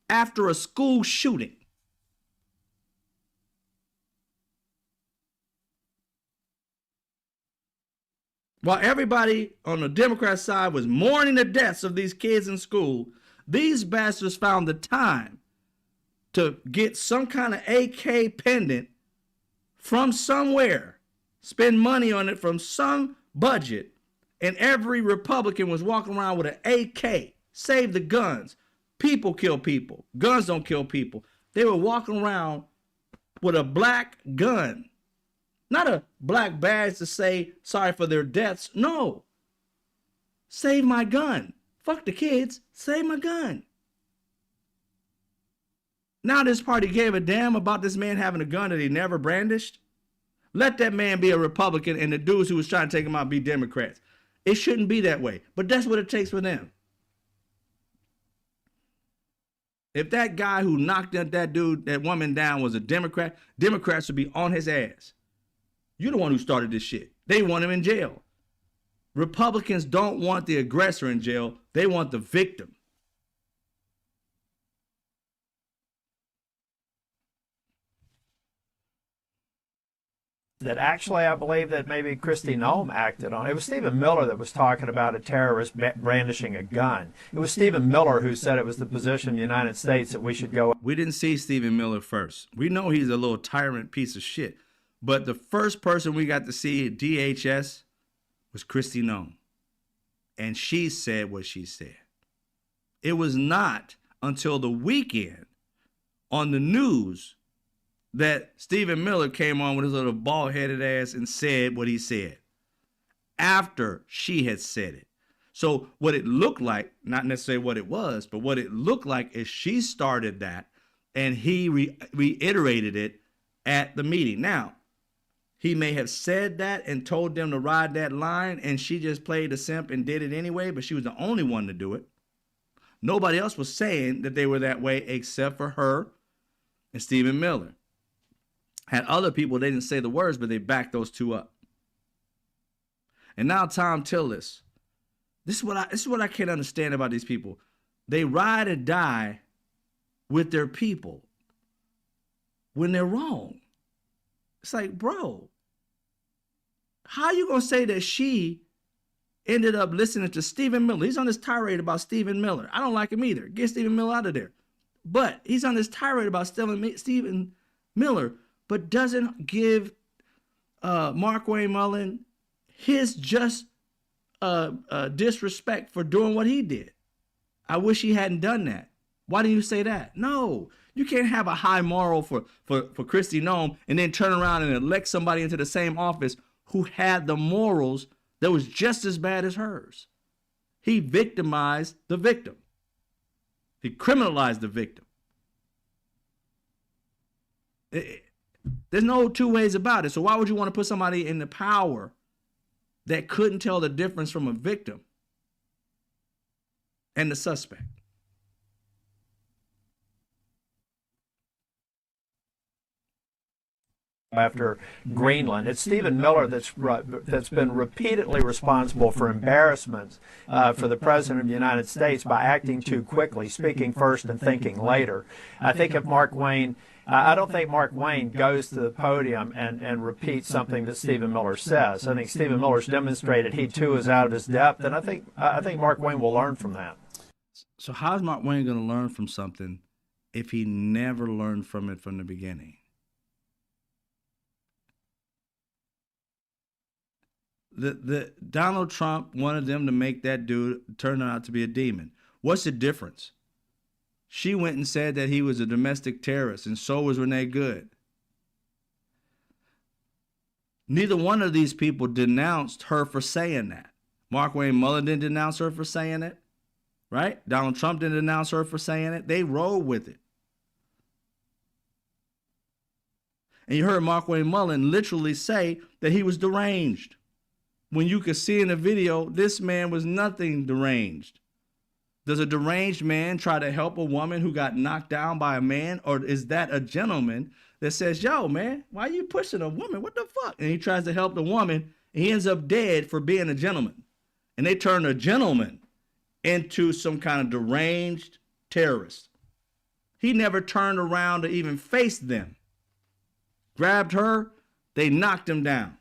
after a school shooting. While everybody on the Democrat side was mourning the deaths of these kids in school, these bastards found the time to get some kind of AK pendant from somewhere, spend money on it from some budget, and every Republican was walking around with an AK. Save the guns. People kill people. Guns don't kill people. They were walking around with a black gun. Not a black badge to say sorry for their deaths. No. Save my gun. Fuck the kids. Save my gun. Now this party gave a damn about this man having a gun that he never brandished. Let that man be a Republican and the dudes who was trying to take him out be Democrats. It shouldn't be that way. But that's what it takes for them. If that guy who knocked that woman down was a Democrat, Democrats would be on his ass. You're the one who started this shit. They want him in jail. Republicans don't want the aggressor in jail. They want the victim. That actually, I believe that maybe Kristi Noem acted on. It was Stephen Miller that was talking about a terrorist brandishing a gun. It was Stephen Miller who said it was the position of the United States that we should go. We didn't see Stephen Miller first. We know he's a little tyrant piece of shit. But the first person we got to see at DHS was Kristi Noem. And she said what she said. It was not until the weekend on the news that Stephen Miller came on with his little bald-headed ass and said what he said after she had said it. So what it looked like, not necessarily what it was, but what it looked like is she started that and he reiterated it at the meeting. Now, he may have said that and told them to ride that line, and she just played the simp and did it anyway, but she was the only one to do it. Nobody else was saying that they were that way except for her and Stephen Miller. Had other people, they didn't say the words, but they backed those two up. And now Tom Tillis. This is what I can't understand about these people. They ride or die with their people when they're wrong. It's like, bro, how you going to say that she ended up listening to Stephen Miller? He's on this tirade about Stephen Miller. I don't like him either. Get Stephen Miller out of there. But he's on this tirade about Stephen Miller, but doesn't give Markwayne Mullin his just disrespect for doing what he did. I wish he hadn't done that. Why do you say that? No, you can't have a high moral for Kristi Noem and then turn around and elect somebody into the same office who had the morals that was just as bad as hers. He victimized the victim. He criminalized the victim. There's no two ways about it. So why would you want to put somebody in the power that couldn't tell the difference from a victim and the suspect? After Greenland, it's Stephen Miller that's been repeatedly responsible for embarrassments for the President of the United States by acting too quickly, speaking first and thinking later. I think if I don't think Mark Wayne goes to the podium and repeats something that Stephen Miller says. I think Stephen Miller's demonstrated he too is out of his depth, and I think Mark Wayne will learn from that. So how's Mark Wayne going to learn from something if he never learned from it from the beginning? The Donald Trump wanted them to make that dude turn out to be a demon. What's the difference? She went and said that he was a domestic terrorist, and so was Renee Good. Neither one of these people denounced her for saying that. Markwayne Mullin didn't denounce her for saying it, right? Donald Trump didn't denounce her for saying it. They rolled with it. And you heard Markwayne Mullin literally say that he was deranged. When you could see in the video, this man was nothing deranged. Does a deranged man try to help a woman who got knocked down by a man? Or is that a gentleman that says, yo, man, why are you pushing a woman? What the fuck? And he tries to help the woman, and he ends up dead for being a gentleman. And they turn a gentleman into some kind of deranged terrorist. He never turned around to even face them. Grabbed her, they knocked him down.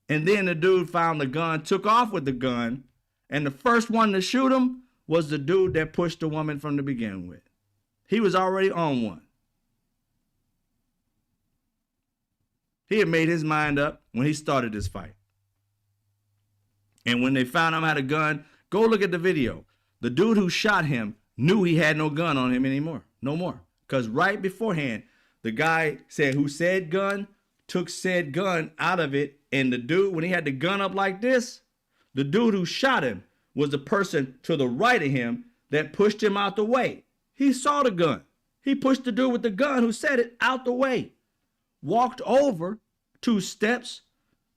And then the dude found the gun, took off with the gun, and the first one to shoot him was the dude that pushed the woman from the beginning with. He was already on one. He had made his mind up when he started this fight. And when they found him had a gun, go look at the video. The dude who shot him knew he had no gun on him anymore. No more. Because right beforehand, the guy who said gun, took said gun out of it. And the dude, when he had the gun up like this, the dude who shot him was the person to the right of him that pushed him out the way. He saw the gun. He pushed the dude with the gun who said it out the way. Walked over 2 steps,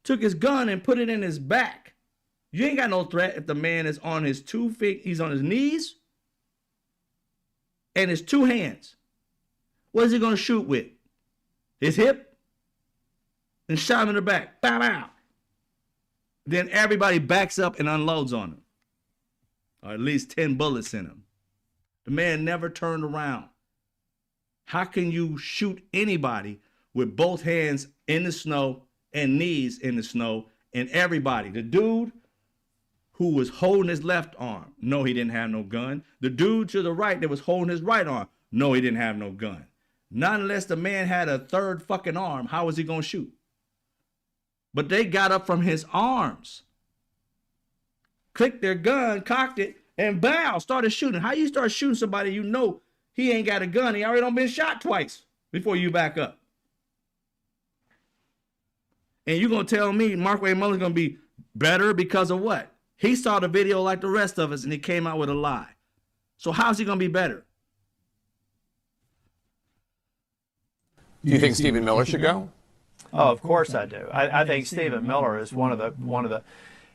took his gun and put it in his back. You ain't got no threat if the man is on his 2 feet, he's on his knees and his 2 hands. What is he going to shoot with? His hip? And shot him in the back. Bow, bow. Then everybody backs up and unloads on him. Or at least 10 bullets in him. The man never turned around. How can you shoot anybody with both hands in the snow and knees in the snow and everybody? The dude who was holding his left arm, no, he didn't have no gun. The dude to the right that was holding his right arm, no, he didn't have no gun. Not unless the man had a third fucking arm. How was he going to shoot? But they got up from his arms, clicked their gun, cocked it, and bow, started shooting. How you start shooting somebody you know he ain't got a gun? He already done been shot twice before you back up. And you're going to tell me Mark Wayne Mullen's going to be better because of what? He saw the video like the rest of us and he came out with a lie. So how's he going to be better? Do you think Stephen Miller should go? Oh, of course I do. I think Stephen Miller is one of the.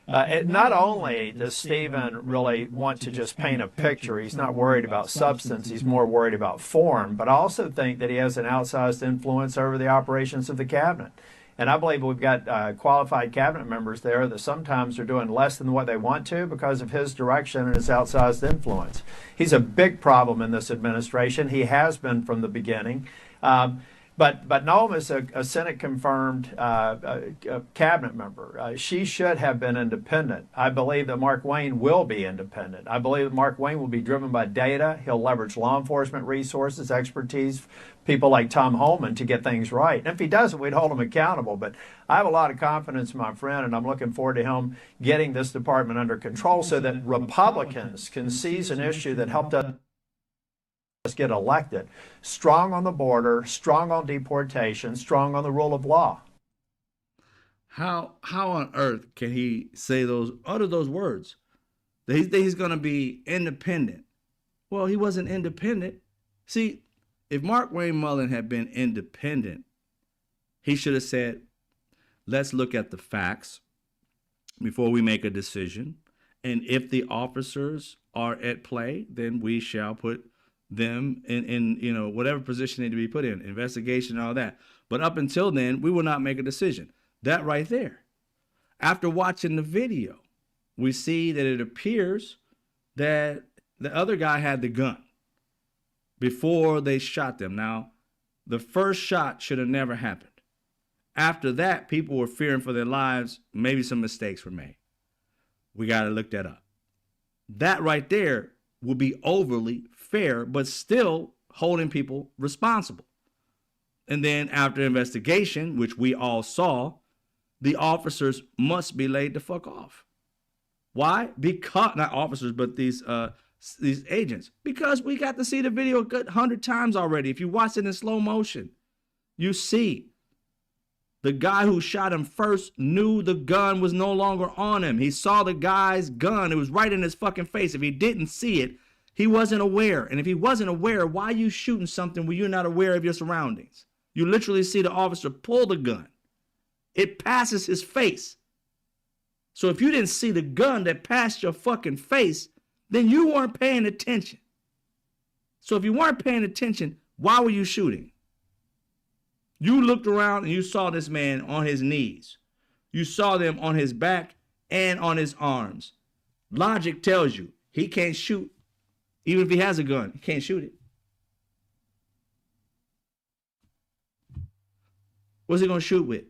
Not only does Stephen really want to just paint a picture, he's not worried about substance, he's more worried about form, but I also think that he has an outsized influence over the operations of the cabinet. And I believe we've got qualified cabinet members there that sometimes are doing less than what they want to because of his direction and his outsized influence. He's a big problem in this administration. He has been from the beginning. But Noam is a Senate-confirmed cabinet member. She should have been independent. I believe that Mark Wayne will be independent. I believe that Mark Wayne will be driven by data. He'll leverage law enforcement resources, expertise, people like Tom Holman to get things right. And if he doesn't, we'd hold him accountable. But I have a lot of confidence in my friend, and I'm looking forward to him getting this department under control so that Republicans can seize an issue that helped us get elected, strong on the border, strong on deportation, strong on the rule of law. How on earth can he utter those words? That he's going to be independent. Well, he wasn't independent. See, if Mark Wayne Mullen had been independent, he should have said, let's look at the facts before we make a decision. And if the officers are at play, then we shall put them in whatever position they need to be put in, investigation and all that. But up until then, we will not make a decision. That right there. After watching the video, we see that it appears that the other guy had the gun before they shot them. Now, the first shot should have never happened. After that, people were fearing for their lives. Maybe some mistakes were made. We got to look that up. That right there will be overly fair, but still holding people responsible. And then after investigation, which we all saw, the officers must be laid the fuck off. Why? Because, not officers, but these agents. Because we got to see the video a good 100 times already. If you watch it in slow motion, you see the guy who shot him first knew the gun was no longer on him. He saw the guy's gun. It was right in his fucking face. If he didn't see it, he wasn't aware. And if he wasn't aware, why are you shooting something where you're not aware of your surroundings? You literally see the officer pull the gun. It passes his face. So if you didn't see the gun that passed your fucking face, then you weren't paying attention. So if you weren't paying attention, why were you shooting? You looked around and you saw this man on his knees. You saw them on his back and on his arms. Logic tells you he can't shoot. Even if he has a gun, he can't shoot it. What's he going to shoot with?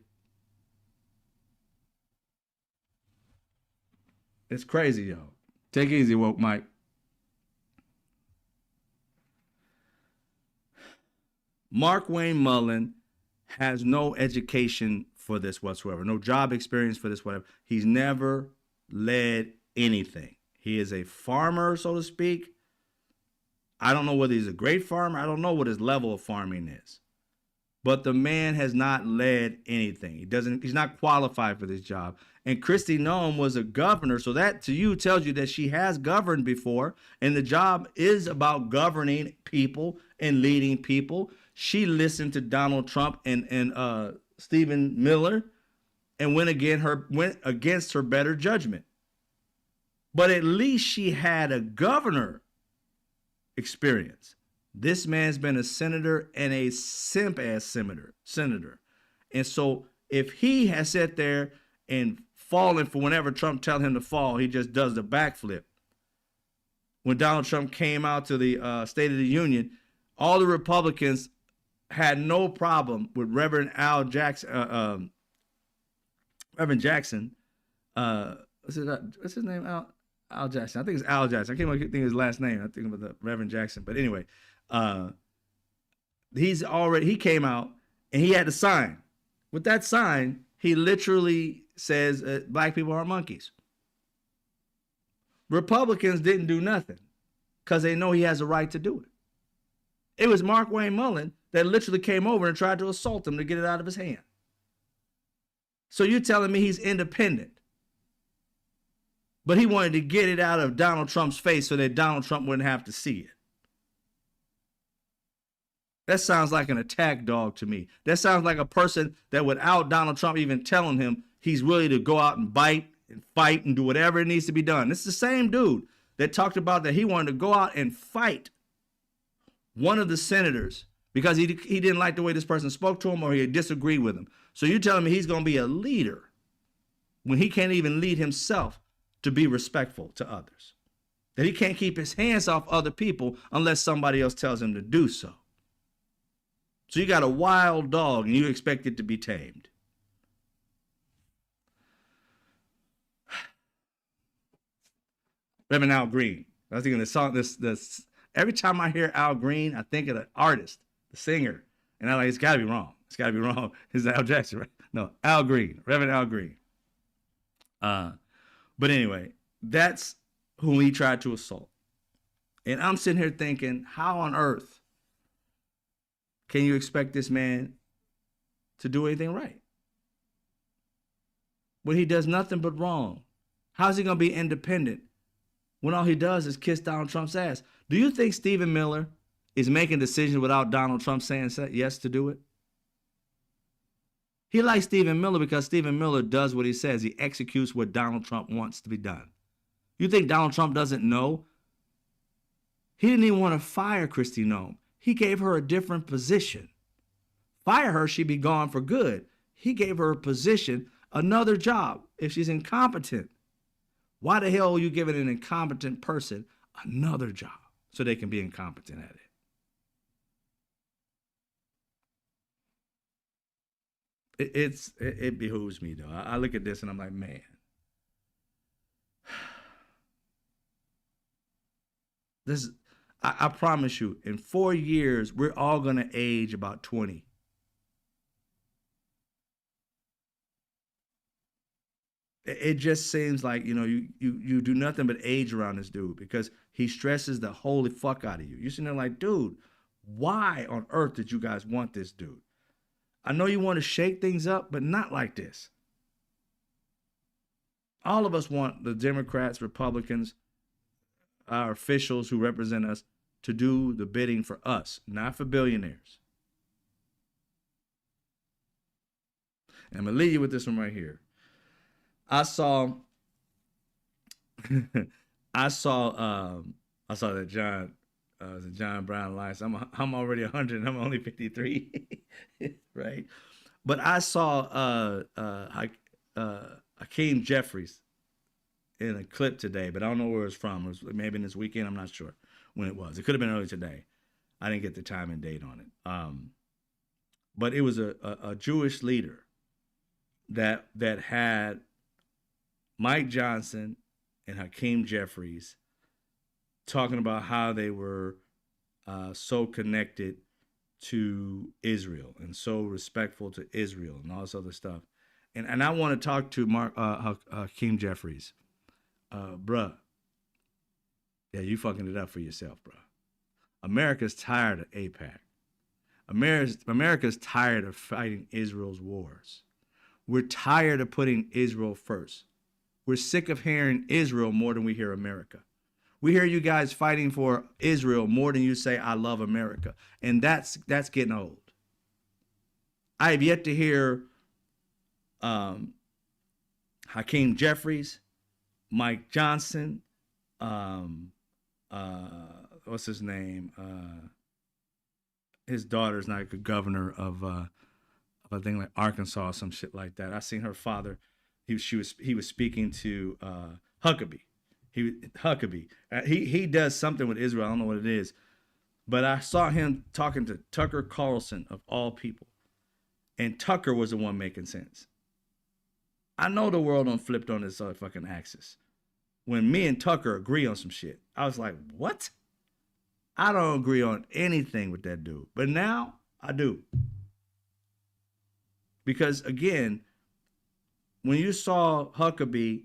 It's crazy, yo. Take it easy, woke Mike. Mark Wayne Mullen has no education for this whatsoever, no job experience for this whatever. He's never led anything. He is a farmer, so to speak. I don't know whether he's a great farmer. I don't know what his level of farming is. But the man has not led anything. He's not qualified for this job. And Kristi Noem was a governor, so that to you tells you that she has governed before, and the job is about governing people and leading people. She listened to Donald Trump and Stephen Miller and went against her better judgment. But at least she had a governor experience. This man's been a senator and a simp-ass senator. And so if he has sat there and fallen for whenever Trump tells him to fall, he just does the backflip. When Donald Trump came out to the State of the Union, all the Republicans had no problem with Reverend Jackson. What's his name? Al Jackson. I think it's Al Jackson. I can't think of his last name. I think about the Reverend Jackson. But anyway, he came out and he had to sign. With that sign, he literally says black people are monkeys. Republicans didn't do nothing because they know he has a right to do it. It was Mark Wayne Mullen that literally came over and tried to assault him to get it out of his hand. So you're telling me he's independent, but he wanted to get it out of Donald Trump's face so that Donald Trump wouldn't have to see it. That sounds like an attack dog to me. That sounds like a person that without Donald Trump even telling him, he's willing to go out and bite and fight and do whatever it needs to be done. It's the same dude that talked about that he wanted to go out and fight one of the senators because he didn't like the way this person spoke to him or he disagreed with him. So you're telling me he's going to be a leader when he can't even lead himself to be respectful to others, that he can't keep his hands off other people unless somebody else tells him to do so. So you got a wild dog and you expect it to be tamed. Reverend Al Green. I was thinking the song, this every time I hear Al Green, I think of the artist, the singer, and I'm like, it's gotta be wrong. It's gotta be wrong. It's Al Jackson, right? No, Al Green, Reverend Al Green. But anyway, that's who he tried to assault. And I'm sitting here thinking, how on earth can you expect this man to do anything right when he does nothing but wrong? How's he going to be independent when all he does is kiss Donald Trump's ass? Do you think Stephen Miller is making decisions without Donald Trump saying yes to do it? He likes Stephen Miller because Stephen Miller does what he says. He executes what Donald Trump wants to be done. You think Donald Trump doesn't know? He didn't even want to fire Kristi Noem. He gave her a different position. Fire her, she'd be gone for good. He gave her a position, another job, if she's incompetent. Why the hell are you giving an incompetent person another job so they can be incompetent at it? It behooves me, though. I look at this and I'm like, man. I promise you, in 4 years, we're all going to age about 20. It just seems like, you do nothing but age around this dude because he stresses the holy fuck out of you. You're sitting there like, dude, why on earth did you guys want this dude? I know you want to shake things up, but not like this. All of us want the Democrats, Republicans, our officials who represent us to do the bidding for us, not for billionaires. And I'm going to leave you with this one right here. I saw that John Brown Alliance. I'm already 100 and I'm only 53, right? But I saw Hakeem Jeffries in a clip today, but I don't know where it's from. It was maybe in this weekend. I'm not sure when it was. It could have been early today. I didn't get the time and date on it. But it was a Jewish leader that had Mike Johnson and Hakeem Jeffries talking about how they were so connected to Israel and so respectful to Israel and all this other stuff. And I want to talk to Hakeem Jeffries. Bruh, yeah, you fucking it up for yourself, bruh. America's tired of AIPAC. America's tired of fighting Israel's wars. We're tired of putting Israel first. We're sick of hearing Israel more than we hear America. We hear you guys fighting for Israel more than you say, I love America. And that's getting old. I have yet to hear Hakeem Jeffries, Mike Johnson, what's his name? His daughter's like a governor of a thing like Arkansas or some shit like that. I seen her father. He was speaking to Huckabee. He does something with Israel. I don't know what it is, but I saw him talking to Tucker Carlson of all people, and Tucker was the one making sense. I know the world done flipped on this fucking axis. When me and Tucker agree on some shit, I was like, what? I don't agree on anything with that dude, but now I do. Because again, when you saw Huckabee,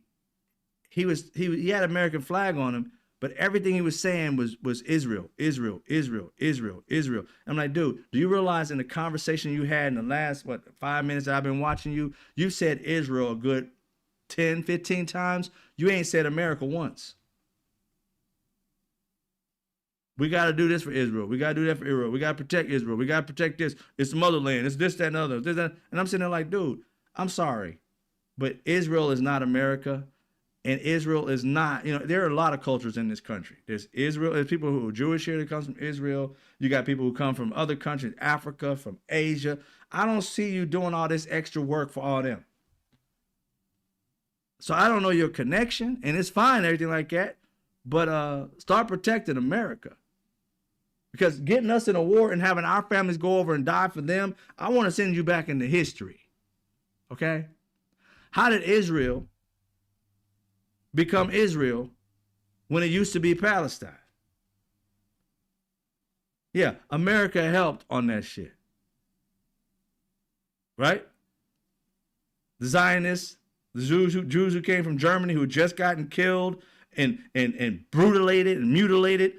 he had an American flag on him, but everything he was saying was Israel, Israel, Israel, Israel, Israel. I'm like, dude, do you realize in the conversation you had in the last 5 minutes that I've been watching you said Israel a good 10, 15 times. You ain't said America once. We got to do this for Israel. We got to do that for Israel. We got to protect Israel. We got to protect this. It's the motherland. It's this, that, and other. This, that. And I'm sitting there like, dude, I'm sorry, but Israel is not America. And Israel is not, there are a lot of cultures in this country. There's Israel, there's people who are Jewish here that comes from Israel. You got people who come from other countries, Africa, from Asia. I don't see you doing all this extra work for all them. So I don't know your connection, and it's fine, everything like that. But start protecting America. Because getting us in a war and having our families go over and die for them, I want to send you back into history. Okay? How did Israel become Israel when it used to be Palestine? Yeah, America helped on that shit. Right? The Zionists, the Jews who came from Germany who had just gotten killed and brutalated and mutilated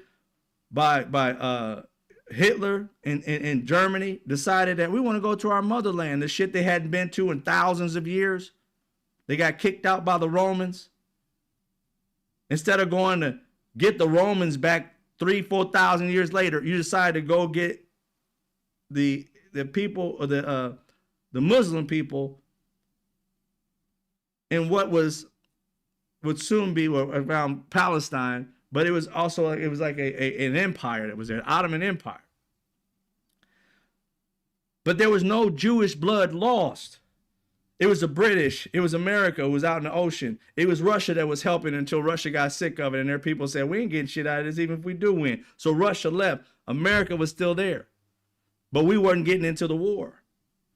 by Hitler in Germany, decided that we want to go to our motherland, the shit they hadn't been to in thousands of years. They got kicked out by the Romans. Instead of going to get the Romans back 3,000-4,000 years later, you decide to go get the people, or the Muslim people, in what would soon be around Palestine, but it was also like an empire that was there, Ottoman Empire. But there was no Jewish blood lost. It was the British, it was America who was out in the ocean. It was Russia that was helping until Russia got sick of it, and their people said, we ain't getting shit out of this even if we do win. So Russia left. America was still there. But we weren't getting into the war.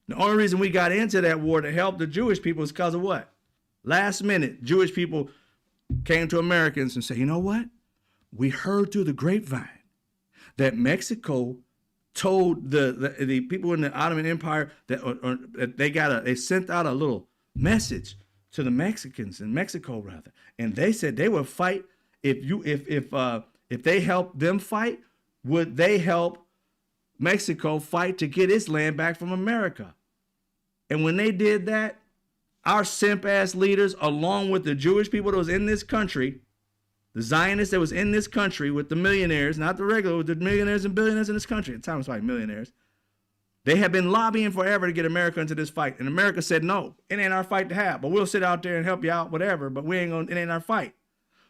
The only reason we got into that war to help the Jewish people is because of what? Last minute, Jewish people came to Americans and said, you know what? We heard through the grapevine that Mexico told the people in the Ottoman Empire that they sent out a little message to the Mexicans in Mexico rather, and they said they would fight if they helped them fight, would they help Mexico fight to get its land back from America? And when they did that, our simp ass leaders, along with the Jewish people that was in this country, the Zionists that was in this country with the millionaires, not the regular, with the millionaires and billionaires in this country. At the time, it was like millionaires. They have been lobbying forever to get America into this fight. And America said, no, it ain't our fight to have. But we'll sit out there and help you out, whatever. But it ain't our fight.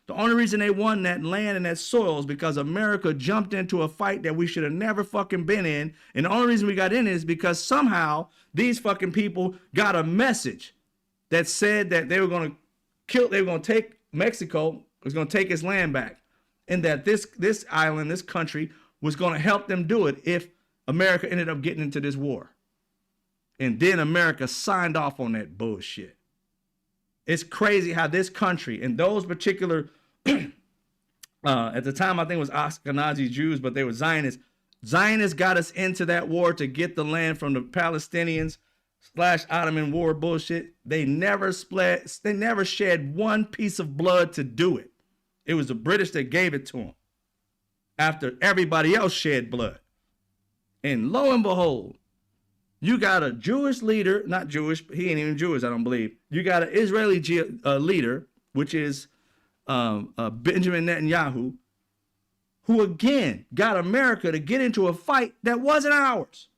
The only reason they won that land and that soil is because America jumped into a fight that we should have never fucking been in. And the only reason we got in is because somehow these fucking people got a message that said that they were going to take Mexico, was going to take its land back, and that this island, this country, was going to help them do it if America ended up getting into this war. And then America signed off on that bullshit. It's crazy how this country and those particular, at the time, I think it was Ashkenazi Jews, but they were Zionists. Zionists got us into that war to get the land from the Palestinians / Ottoman war bullshit. They never shed one piece of blood to do it. It was the British that gave it to them after everybody else shed blood. And lo and behold, you got a Jewish leader, not Jewish, he ain't even Jewish, I don't believe. You got an Israeli leader, which is Benjamin Netanyahu, who again got America to get into a fight that wasn't ours.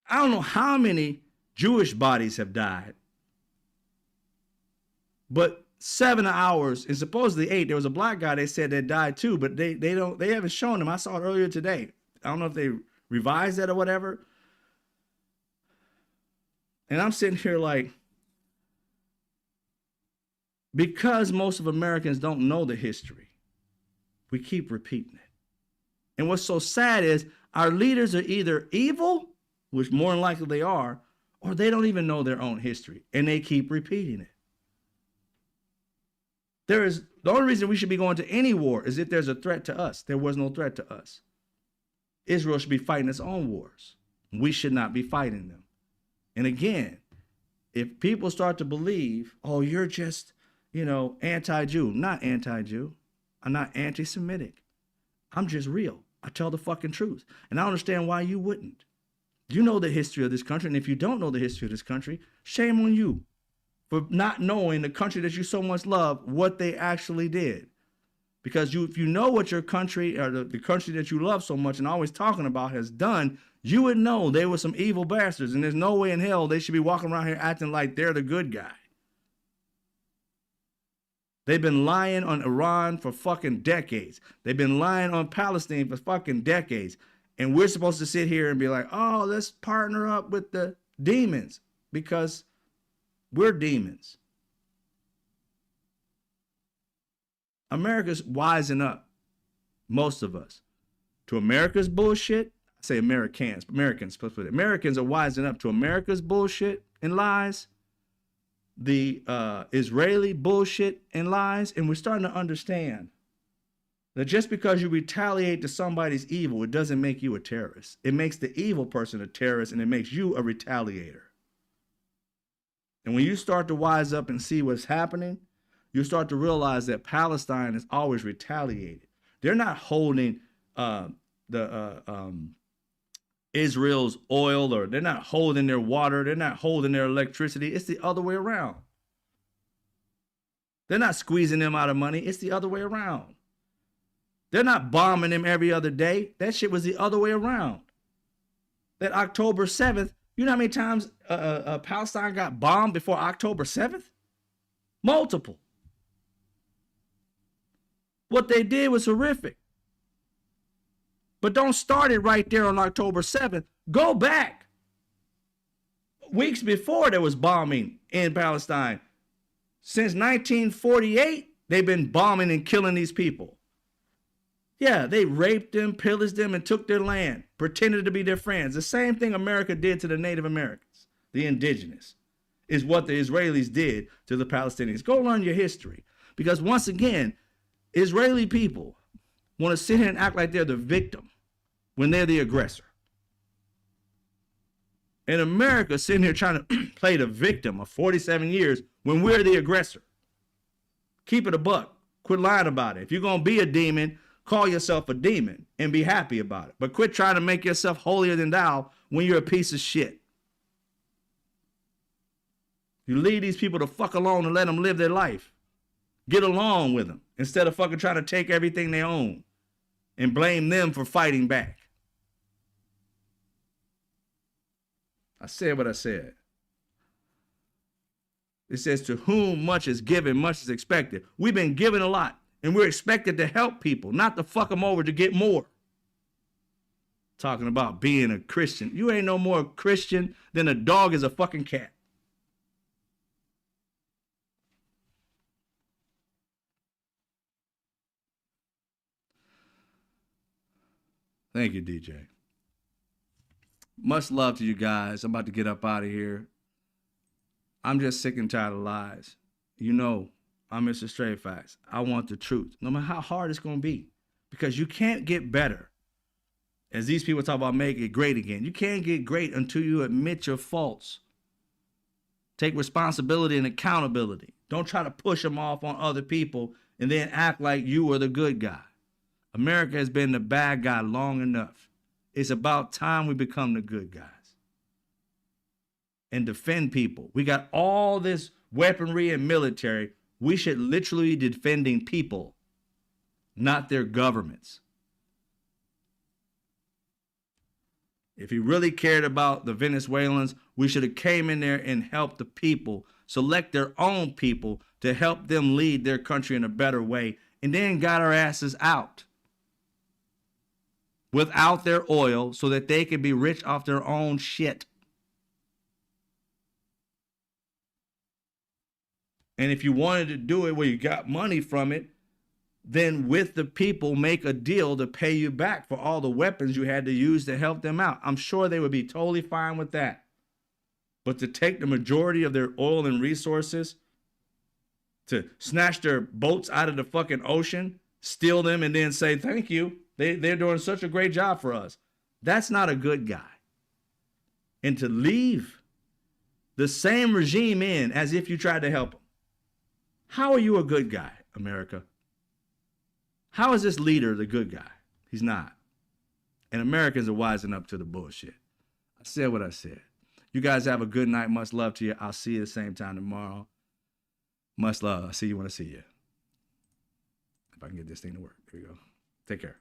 I don't know how many Jewish bodies have died, but 7 hours and supposedly 8. There was a black guy they said that died too, but they haven't shown him. I saw it earlier today. I don't know if they revised that or whatever. And I'm sitting here like, because most of Americans don't know the history, we keep repeating it. And what's so sad is our leaders are either evil, which more than likely they are, or they don't even know their own history and they keep repeating it. The only reason we should be going to any war is if there's a threat to us. There was no threat to us. Israel should be fighting its own wars. We should not be fighting them. And again, if people start to believe, oh, you're just, anti-Jew. Not anti-Jew. I'm not anti-Semitic. I'm just real. I tell the fucking truth. And I understand why you wouldn't. You know the history of this country. And if you don't know the history of this country, shame on you for not knowing the country that you so much love, what they actually did. Because if you know what your country or the country that you love so much and always talking about has done, you would know they were some evil bastards. And there's no way in hell they should be walking around here acting like they're the good guy. They've been lying on Iran for fucking decades. They've been lying on Palestine for fucking decades. And we're supposed to sit here and be like, oh, let's partner up with the demons because we're demons. America's wising up, most of us, to America's bullshit. I say Americans, let's put it. Americans are wising up to America's bullshit and lies, the Israeli bullshit and lies, and we're starting to understand that just because you retaliate to somebody's evil, it doesn't make you a terrorist. It makes the evil person a terrorist, and it makes you a retaliator. And when you start to wise up and see what's happening, you start to realize that Palestine is always retaliated. They're not holding Israel's oil, or they're not holding their water. They're not holding their electricity. It's the other way around. They're not squeezing them out of money. It's the other way around. They're not bombing them every other day. That shit was the other way around. That October 7th, you know how many times Palestine got bombed before October 7th? Multiple. What they did was horrific. But don't start it right there on October 7th. Go back. Weeks before there was bombing in Palestine. Since 1948, they've been bombing and killing these people. Yeah, they raped them, pillaged them, and took their land, pretended to be their friends. The same thing America did to the Native Americans, the indigenous, is what the Israelis did to the Palestinians. Go learn your history. Because once again, Israeli people want to sit here and act like they're the victim when they're the aggressor. And America sitting here trying to play the victim of 47 years when we're the aggressor. Keep it a buck. Quit lying about it. If you're going to be a demon, call yourself a demon and be happy about it. But quit trying to make yourself holier than thou when you're a piece of shit. You leave these people to fuck alone and let them live their life. Get along with them instead of fucking trying to take everything they own and blame them for fighting back. I said what I said. It says, to whom much is given, much is expected. We've been given a lot, and we're expected to help people, not to fuck them over to get more. Talking about being a Christian. You ain't no more Christian than a dog is a fucking cat. Thank you, DJ. Much love to you guys. I'm about to get up out of here. I'm just sick and tired of lies. You know, I'm Mr. Straight Facts. I want the truth, no matter how hard it's going to be, because you can't get better. As these people talk about make it great again, you can't get great until you admit your faults. Take responsibility and accountability. Don't try to push them off on other people and then act like you are the good guy. America has been the bad guy long enough. It's about time we become the good guys and defend people. We got all this weaponry and military. We should literally be defending people, not their governments. If he really cared about the Venezuelans, we should have came in there and helped the people, select their own people to help them lead their country in a better way, and then got our asses out without their oil so that they could be rich off their own shit. And if you wanted to do it where you got money from it, then with the people make a deal to pay you back for all the weapons you had to use to help them out. I'm sure they would be totally fine with that. But to take the majority of their oil and resources, to snatch their boats out of the fucking ocean, steal them, and then say, thank you, they're doing such a great job for us. That's not a good guy. And to leave the same regime in as if you tried to help them. How are you a good guy, America? How is this leader the good guy? He's not. And Americans are wising up to the bullshit. I said what I said. You guys have a good night. Much love to you. I'll see you the same time tomorrow. Much love. I'll see you when I see you. If I can get this thing to work. Here we go. Take care.